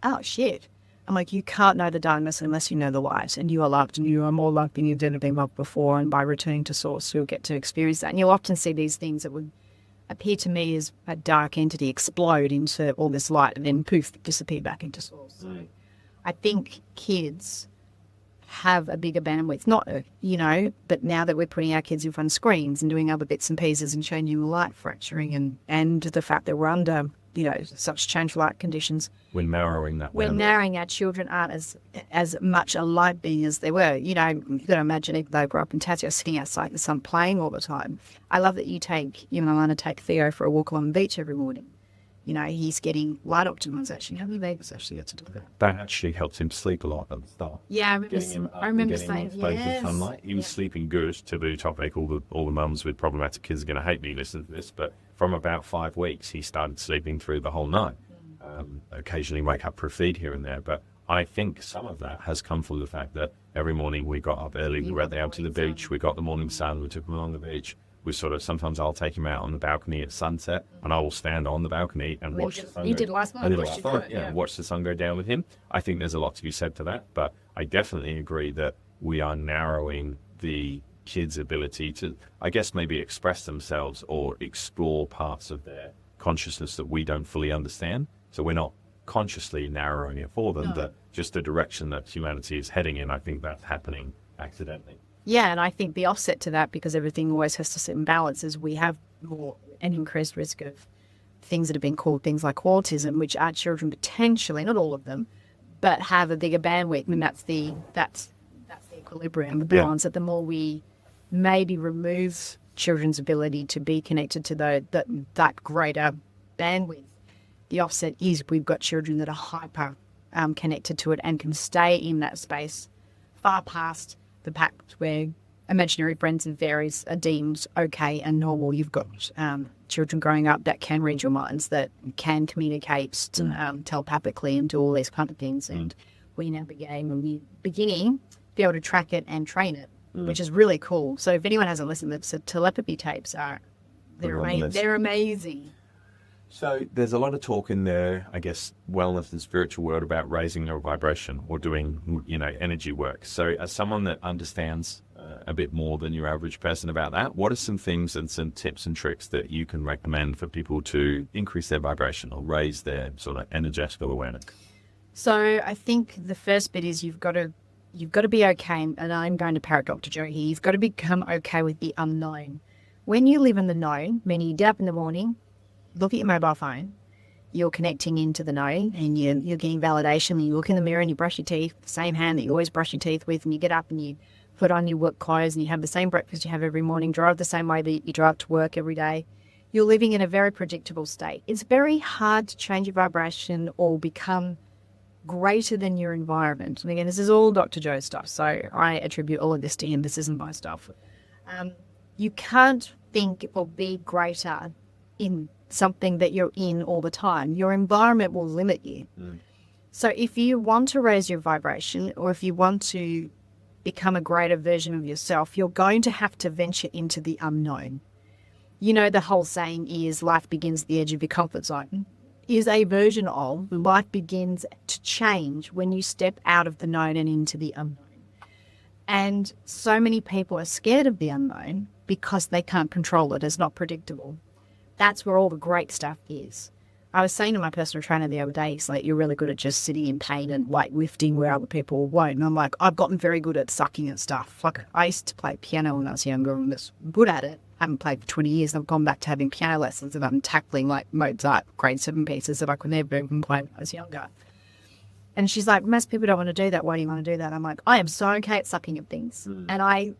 B: oh, shit. I'm like, you can't know the darkness unless you know the light, and you are loved, and you are more loved than you've ever been loved before. And by returning to source, you'll get to experience that. And you'll often see these things that would appear to me as a dark entity explode into all this light and then poof, disappear back into source. So I think kids have a bigger bandwidth, but now that we're putting our kids in front of screens and doing other bits and pieces and changing the light fracturing and the fact that we're under, such changed light conditions.
A: We're narrowing that.
B: We're narrowing. Our children aren't as much a light being as they were. You've got to imagine, even though I grew up in Tassie, sitting outside in the sun playing all the time. I love that you and Alana take Theo for a walk along the beach every morning. He's getting light optimization. Haven't they?
A: It's actually had to do that. That actually helped him sleep a lot at the start.
B: Yeah, I remember saying,
A: yes. Sunlight. He was sleeping good. To the topic, all the mums with problematic kids are going to hate me listening to this, but from about 5 weeks, he started sleeping through the whole night. Occasionally wake up for a feed here and there, but I think some of that has come from the fact that every morning we got up early, we went out to the beach, we got the morning sun, we took him along the beach. We sometimes I'll take him out on the balcony at sunset, and I will stand on the balcony and watch the sun.
B: You did last night.
A: Watch the sun go down with him. I think there's a lot to be said to that, but I definitely agree that we are narrowing the kids' ability to, I guess, maybe express themselves or explore parts of their consciousness that we don't fully understand. So we're not consciously narrowing it for them, but just the direction that humanity is heading in, I think that's happening accidentally.
B: Yeah, and I think the offset to that, because everything always has to sit in balance, is we have an increased risk of things that have been called things like autism, which our children potentially, not all of them, but have a bigger bandwidth, and that's the equilibrium, the balance. That the more we maybe remove children's ability to be connected to that greater bandwidth, the offset is we've got children that are hyper connected to it and can stay in that space far past the fact where imaginary friends and fairies are deemed okay and normal. You've got children growing up that can read your minds, that can communicate telepathically and do all these kind of things. And we now beginning to be able to track it and train it, which is really cool. So if anyone hasn't listened, the telepathy tapes they're amazing.
A: So there's a lot of talk in the, I guess, wellness and spiritual world about raising your vibration or doing, energy work. So as someone that understands a bit more than your average person about that, what are some things and some tips and tricks that you can recommend for people to increase their vibration or raise their sort of energetical awareness?
B: So I think the first bit is you've got to be okay, and I'm going to parrot Dr. Joe here. You've got to become okay with the unknown. When you live in the known, meaning you get up in the morning, look at your mobile phone, you're connecting into the known and you're getting validation. And you look in the mirror and you brush your teeth, the same hand that you always brush your teeth with, and you get up and you put on your work clothes and you have the same breakfast you have every morning, drive the same way that you drive to work every day. You're living in a very predictable state. It's very hard to change your vibration or become greater than your environment. And again, this is all Dr. Joe stuff, so I attribute all of this to him. This isn't my stuff. You can't think or be greater in something that you're in all the time. Your environment will limit you. So if you want to raise your vibration, or if you want to become a greater version of yourself, you're going to have to venture into the unknown. The whole saying is life begins at the edge of your comfort zone, is a version of life begins to change when you step out of the known and into the unknown. And so many people are scared of the unknown because they can't control it. It's not predictable. That's where all the great stuff is. I was saying to my personal trainer the other day, he's like, you're really good at just sitting in pain and like lifting where other people won't. And I'm like, I've gotten very good at sucking at stuff. Like I used to play piano when I was younger and was good at it. I haven't played for 20 years. I've gone back to having piano lessons and I'm tackling like Mozart grade 7 pieces that I could never even play when I was younger. And she's like, most people don't want to do that. Why do you want to do that? I'm like, I am so okay at sucking at things. And I've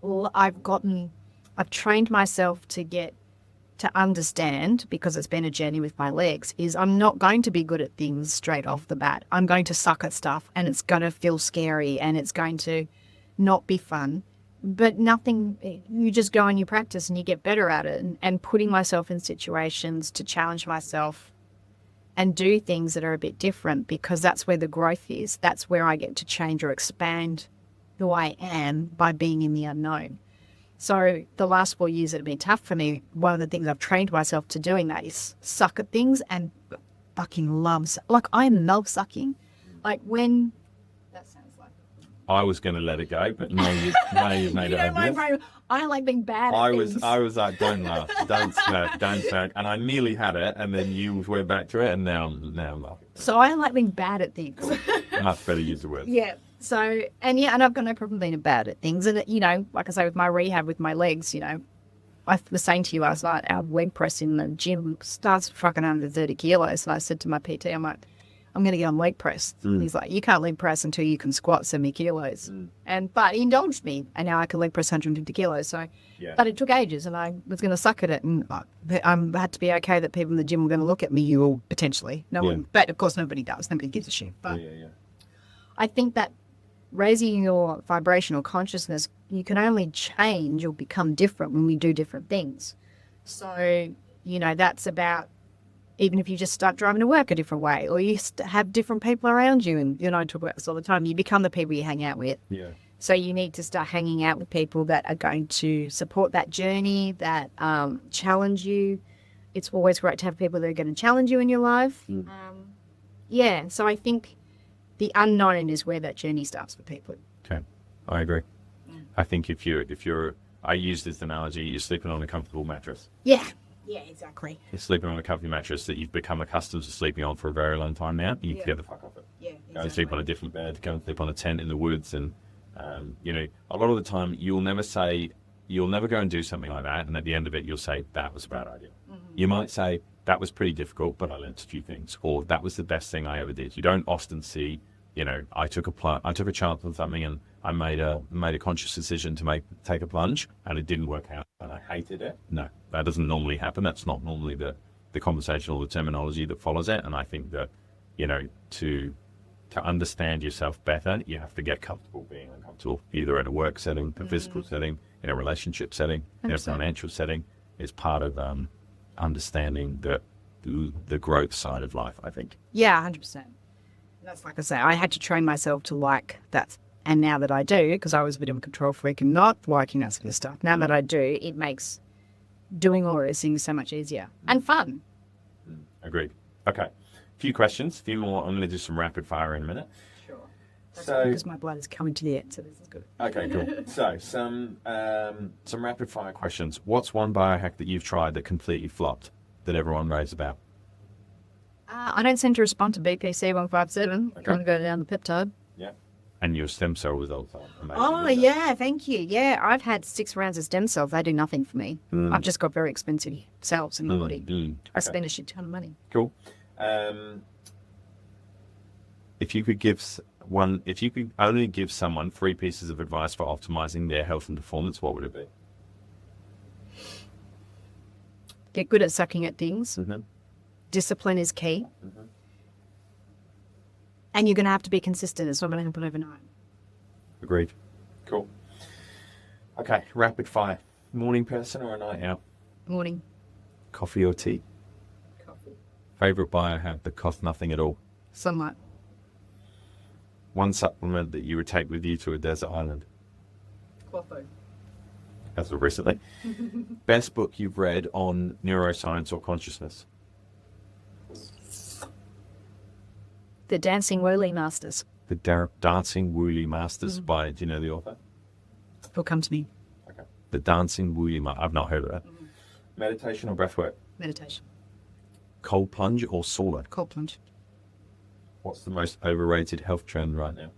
B: trained myself to understand, because it's been a journey with my legs, is I'm not going to be good at things straight off the bat. I'm going to suck at stuff and it's going to feel scary and it's going to not be fun. But you just go and you practice and you get better at it. And putting myself in situations to challenge myself and do things that are a bit different, because that's where the growth is. That's where I get to change or expand who I am by being in the unknown. So the last 4 years that have been tough for me, one of the things I've trained myself to doing that is suck at things and fucking love. Like I love sucking. Like when that sounds like
A: I was going to let it go, but now you've made it obvious.
B: I like being bad at things.
A: I was like, don't laugh, don't smirk. And I nearly had it, and then you went back to it, and now I'm laughing.
B: So I like being bad at things.
A: Much better use the word.
B: Yeah. So, and I've got no problem being bad at things. And, like I say, with my rehab, with my legs, I was saying to you last night, our leg press in the gym starts fucking under 30 kilos. And I said to my PT, I'm like, I'm going to get on leg press. And he's like, you can't leg press until you can squat 70 kilos. But he indulged me, and now I can leg press 150 kilos. So, but it took ages, and I was going to suck at it. And I had to be okay that people in the gym were going to look at me, you all potentially. No one, but of course nobody does. Nobody gives a shit. But I think that raising your vibrational consciousness, you can only change or become different when we do different things. So, that's about, even if you just start driving to work a different way, or you have different people around you, and I talk about this all the time, you become the people you hang out with. Yeah. So you need to start hanging out with people that are going to support that journey, that challenge you. It's always great to have people that are going to challenge you in your life. So I think the unknown is where that journey starts for people.
A: Okay, I agree. I think if you're, I use this analogy, you're sleeping on a comfortable mattress.
B: Yeah, exactly.
A: You're sleeping on a comfy mattress that you've become accustomed to sleeping on for a very long time now. You can get the fuck off it. Yeah, exactly. Go and sleep on a different bed, go and sleep on a tent in the woods. And, a lot of the time you'll never go and do something like that. And at the end of it, you'll say, that was a bad idea. You might say, that was pretty difficult, but I learned a few things, or that was the best thing I ever did. You don't often see, I took a chance on something and I made a conscious decision to take a plunge, and it didn't work out and I hated it. No, that doesn't normally happen. That's not normally the conversation or the terminology that follows it. And I think that, to understand yourself better, you have to get comfortable being uncomfortable. tool, either in a work setting, a physical setting, in a relationship setting, in a financial setting. It's part of understanding the growth side of life, I think.
B: Yeah, 100%. That's like I say, I had to train myself to like that. And now that I do, because I was a bit of a control freak and not liking that sort of stuff, now that I do, it makes doing all those things so much easier and fun.
A: Agreed. Okay. A few questions, a few more. I'm going to do some rapid fire in a minute.
B: Sure.
A: So,
B: because my blood is coming to the end, so this is good.
A: Okay, cool. So, some rapid fire questions. What's one biohack that you've tried that completely flopped that everyone raves about?
B: I don't seem to respond to BPC 157.
A: Okay.
B: Trying to go down the peptide.
A: Yeah. And your stem cell results are amazing.
B: Oh, yeah, thank you. Yeah, I've had 6 rounds of stem cells. They do nothing for me. I've just got very expensive cells in my body. I spend a shit ton of money.
A: Cool. If you could only give someone 3 pieces of advice for optimizing their health and performance, what would it be?
B: Get good at sucking at things.
A: Mm-hmm.
B: Discipline is key. Mm-hmm. And you're going to have to be consistent. It's not going to happen overnight.
A: Agreed. Cool. Okay, rapid fire. Morning person or a night owl?
B: Morning.
A: Coffee or tea?
B: Coffee.
A: Favorite biohack that costs nothing at all?
B: Sunlight.
A: One supplement that you would take with you to a desert island?
B: Clotho.
A: As of recently. Best book you've read on neuroscience or consciousness?
B: The Dancing Woolly Masters.
A: The Dancing Woolly Masters by, do you know the author?
B: It'll come to me.
A: Okay. The Dancing Woolly Masters. I've not heard of that. Meditation or breathwork?
B: Meditation.
A: Cold plunge or sauna?
B: Cold plunge.
A: What's the most overrated health trend right now?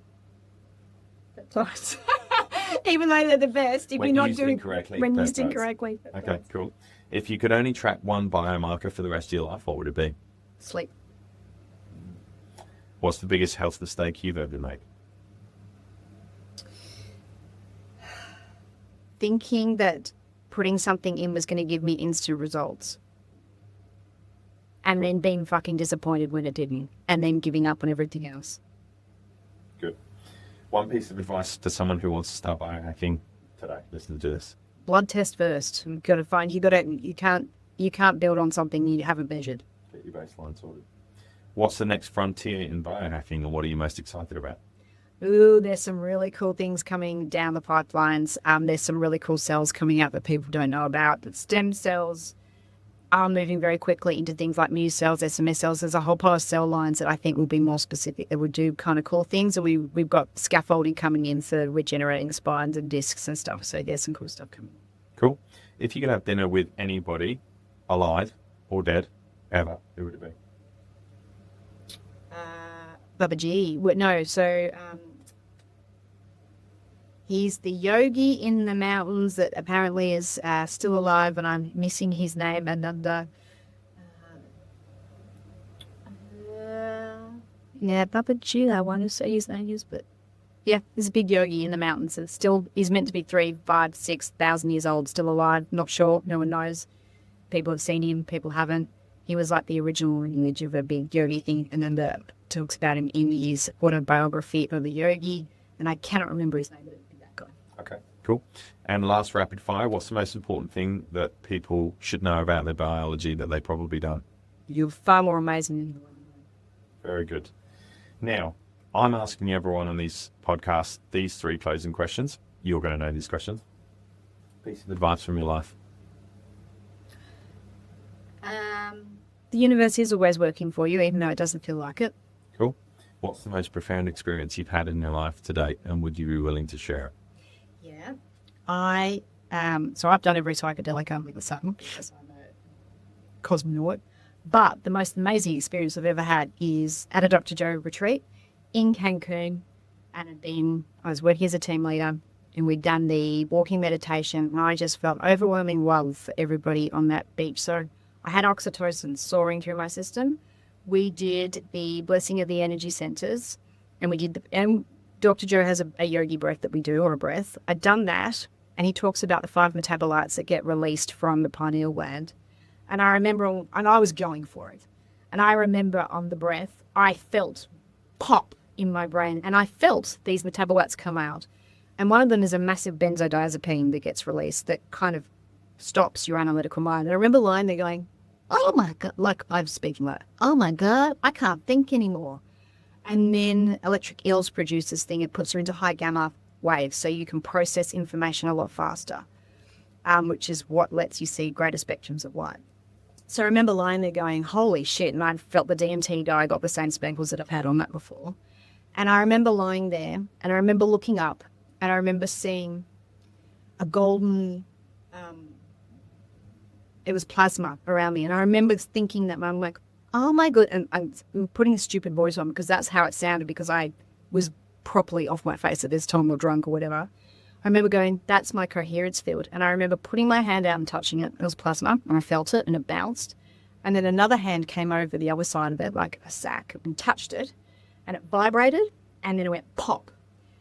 B: Peptides. Even though they're the best, if
A: When
B: you're not
A: used
B: doing
A: incorrectly,
B: when used
A: peptides.
B: incorrectly.
A: Okay, cool. If you could only track one biomarker for the rest of your life, what would it be?
B: Sleep.
A: What's the biggest health mistake you've ever made?
B: Thinking that putting something in was going to give me instant results. And then being fucking disappointed when it didn't. And then giving up on everything else.
A: Good. One piece of advice to someone who wants to start biohacking today. Listen to this.
B: Blood test first. You can't build on something you haven't measured.
A: Get your baseline sorted. What's the next frontier in biohacking, and what are you most excited about?
B: Ooh, there's some really cool things coming down the pipelines. There's some really cool cells coming out that people don't know about. The stem cells are moving very quickly into things like Muse cells, SMS cells. There's a whole pile of cell lines that I think will be more specific, that will do kind of cool things. And we've got scaffolding coming in for regenerating spines and discs and stuff. So there's some cool stuff coming.
A: Cool. If you could have dinner with anybody, alive or dead, ever, who would it be?
B: Babaji. No, so he's the yogi in the mountains that apparently is still alive, and I'm missing his name. And Babaji, I want to say his name is, but yeah, there's a big yogi in the mountains. And he's meant to be 3, 5, 6,000 years old, still alive. Not sure. No one knows. People have seen him. People haven't. He was like the original image of a big yogi thing, and then talks about him in his autobiography of the yogi, and I cannot remember his name, but it'd be that guy.
A: Okay, cool. And last rapid fire, what's the most important thing that people should know about their biology that they probably don't?
B: You're far more amazing than you are.
A: Very good. Now, I'm asking everyone on these podcasts these 3 closing questions. You're going to know these questions. Piece of advice from your life.
B: The universe is always working for you, even though it doesn't feel like it.
A: Cool. What's the most profound experience you've had in your life to date, and would you be willing to share it?
B: Yeah. So I've done every psychedelic under the sun because I'm a cosmonaut. But the most amazing experience I've ever had is at a Dr. Joe retreat in Cancun, and I was working as a team leader, and we'd done the walking meditation, and I just felt overwhelming love for everybody on that beach. So I had oxytocin soaring through my system. We did the blessing of the energy centers, and Dr. Joe has a yogi breath that we do, or a breath. I'd done that, and he talks about the 5 metabolites that get released from the pineal gland. And I remember, and I was going for it. And I remember on the breath, I felt pop in my brain, and I felt these metabolites come out. And one of them is a massive benzodiazepine that gets released that kind of stops your analytical mind. And I remember lying there going, oh my God, like I'm speaking like, oh my God, I can't think anymore. And then electric eels produce this thing. It puts her into high gamma waves so you can process information a lot faster, which is what lets you see greater spectrums of light. So I remember lying there going, holy shit. And I felt the DMT guy. I got the same speckles that I've had on that before. And I remember lying there and I remember looking up and I remember seeing a golden, it was plasma around me. And I remember thinking that I'm like, oh my God. And I'm putting a stupid voice on because that's how it sounded because I was properly off my face at this time or drunk or whatever. I remember going, that's my coherence field. And I remember putting my hand out and touching it. It was plasma and I felt it and it bounced. And then another hand came over the other side of it like a sack and touched it and it vibrated and then it went pop.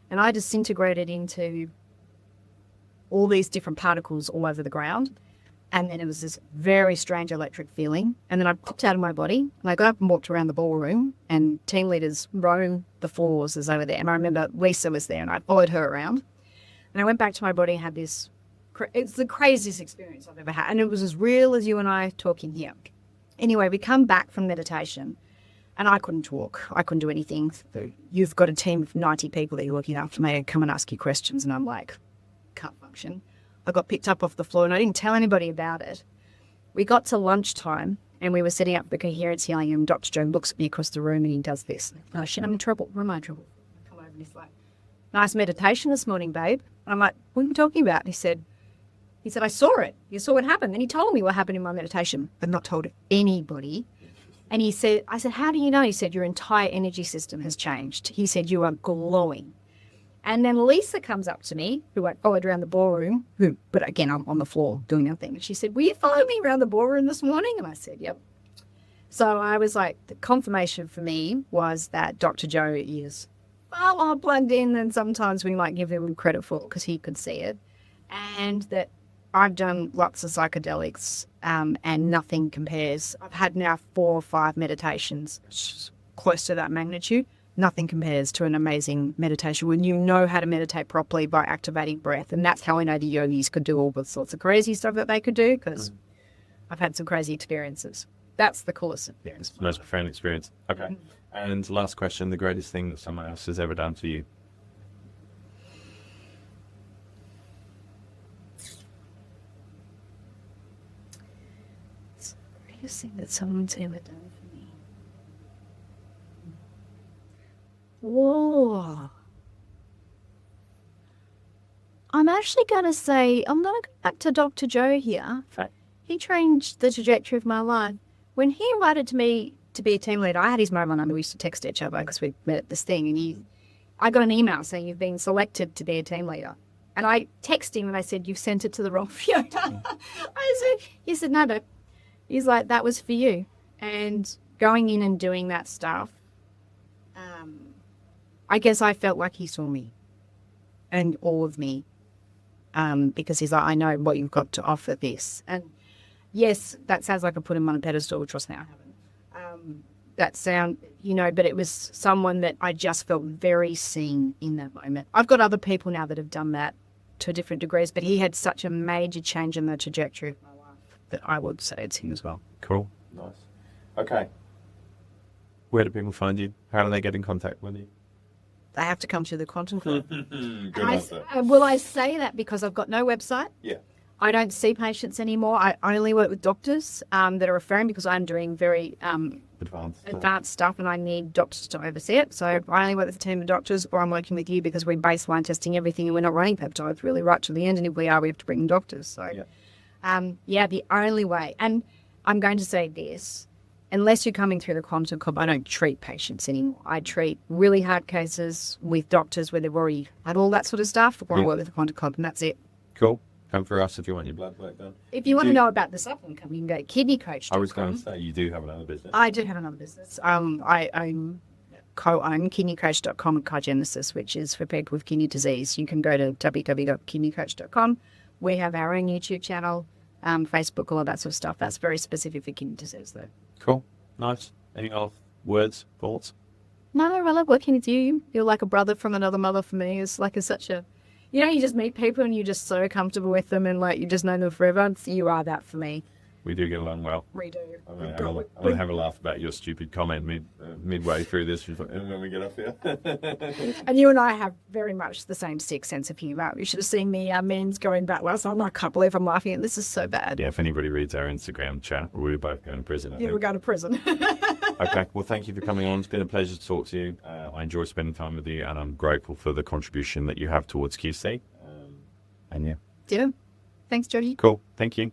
B: And I disintegrated into all these different particles all over the ground. And then it was this very strange electric feeling. And then I popped out of my body and I got up and walked around the ballroom and team leaders roam the floors as over there. And I remember Lisa was there and I followed her around. And I went back to my body and had this, it's the craziest experience I've ever had. And it was as real as you and I talking here. Anyway, we come back from meditation and I couldn't talk. I couldn't do anything. So you've got a team of 90 people that you're looking after me and come and ask you questions. And I'm like, can't function. I got picked up off the floor and I didn't tell anybody about it. We got to lunchtime and we were setting up the coherence healing and Dr. Joe looks at me across the room and he does this. Oh shit, I'm in trouble. Where am I in trouble? I come over and he's like, nice meditation this morning, babe. And I'm like, what are you talking about? And he said, I saw it. You saw what happened. And he told me what happened in my meditation, but not told anybody. And he said, I said, how do you know? He said, your entire energy system has changed. He said, you are glowing. And then Lisa comes up to me, who I followed around the ballroom, but again, I'm on the floor doing nothing. And she said, will you follow me around the ballroom this morning? And I said, yep. So I was like, the confirmation for me was that Dr. Joe is far more plugged in than sometimes we might give him credit for because he could see it. And that I've done lots of psychedelics and nothing compares. I've had now 4 or 5 meditations close to that magnitude. Nothing compares to an amazing meditation when you know how to meditate properly by activating breath. And that's how I know the yogis could do all the sorts of crazy stuff that they could do because I've had some crazy experiences. That's the coolest experience.
A: Yeah, most profound experience. Okay. And last question, the greatest thing that someone else has ever done for you?
B: It's the greatest thing that someone's ever done for me. Whoa. I'm actually going to say, I'm going to go back to Dr. Joe here.
A: Okay.
B: He changed the trajectory of my life. When he invited me to be a team leader, I had his mobile number. We used to text each other because we met at this thing. And I got an email saying you've been selected to be a team leader. And I texted him and I said, you've sent it to the wrong Fiona. He said, no, babe. He's like, that was for you. And going in and doing that stuff, I guess I felt like he saw me and all of me because he's like, I know what you've got to offer this. And yes, that sounds like I put him on a pedestal, trust me, I haven't. But it was someone that I just felt very seen in that moment. I've got other people now that have done that to different degrees, but he had such a major change in the trajectory of my life that I would say it's him as well.
A: Cool. Nice. Okay. Where do people find you? How do they get in contact with you?
B: They have to come to the Quantum Club.
A: Good answer.
B: I say that because I've got no website.
A: Yeah.
B: I don't see patients anymore. I only work with doctors that are referring because I'm doing very advanced stuff and I need doctors to oversee it. So I only work with a team of doctors or I'm working with you because we're baseline testing everything and we're not running peptides really right to the end. And if we are, we have to bring in doctors. So, the only way. And I'm going to say this. Unless you're coming through the Quantum Club, I don't treat patients anymore. I treat really hard cases with doctors where they've already had all that sort of stuff, or I work with the Quantum Club, and that's it.
A: Cool. Come for us if you want your blood work done.
B: If you want to know about the supplement company, you can go to kidneycoach.com.
A: I was going to say, you do have another business.
B: I do have another business. I co-own kidneycoach.com and Cogenesis, which is for people with kidney disease. You can go to www.kidneycoach.com. We have our own YouTube channel, Facebook, all of that sort of stuff. That's very specific for kidney disease, though.
A: Cool. Nice. Any other words, thoughts?
B: No, I love working with you. You're like a brother from another mother for me. It's like such a You know, you just meet people and you're just so comfortable with them and like you just know them forever. So you are that for me.
A: We do get along well.
B: We do.
A: I'm gonna have a laugh about your stupid comment midway through this, and when we get off here.
B: And you and I have very much the same sick sense of humour. You should have seen the memes going back last night. I can't believe I'm laughing at this. Is so bad.
A: Yeah, if anybody reads our Instagram chat, we're both going to prison. I think.
B: We're going to prison.
A: Okay, well, thank you for coming on. It's been a pleasure to talk to you. I enjoy spending time with you, and I'm grateful for the contribution that you have towards QC. And yeah.
B: Yeah. Thanks, Jodie.
A: Cool. Thank you.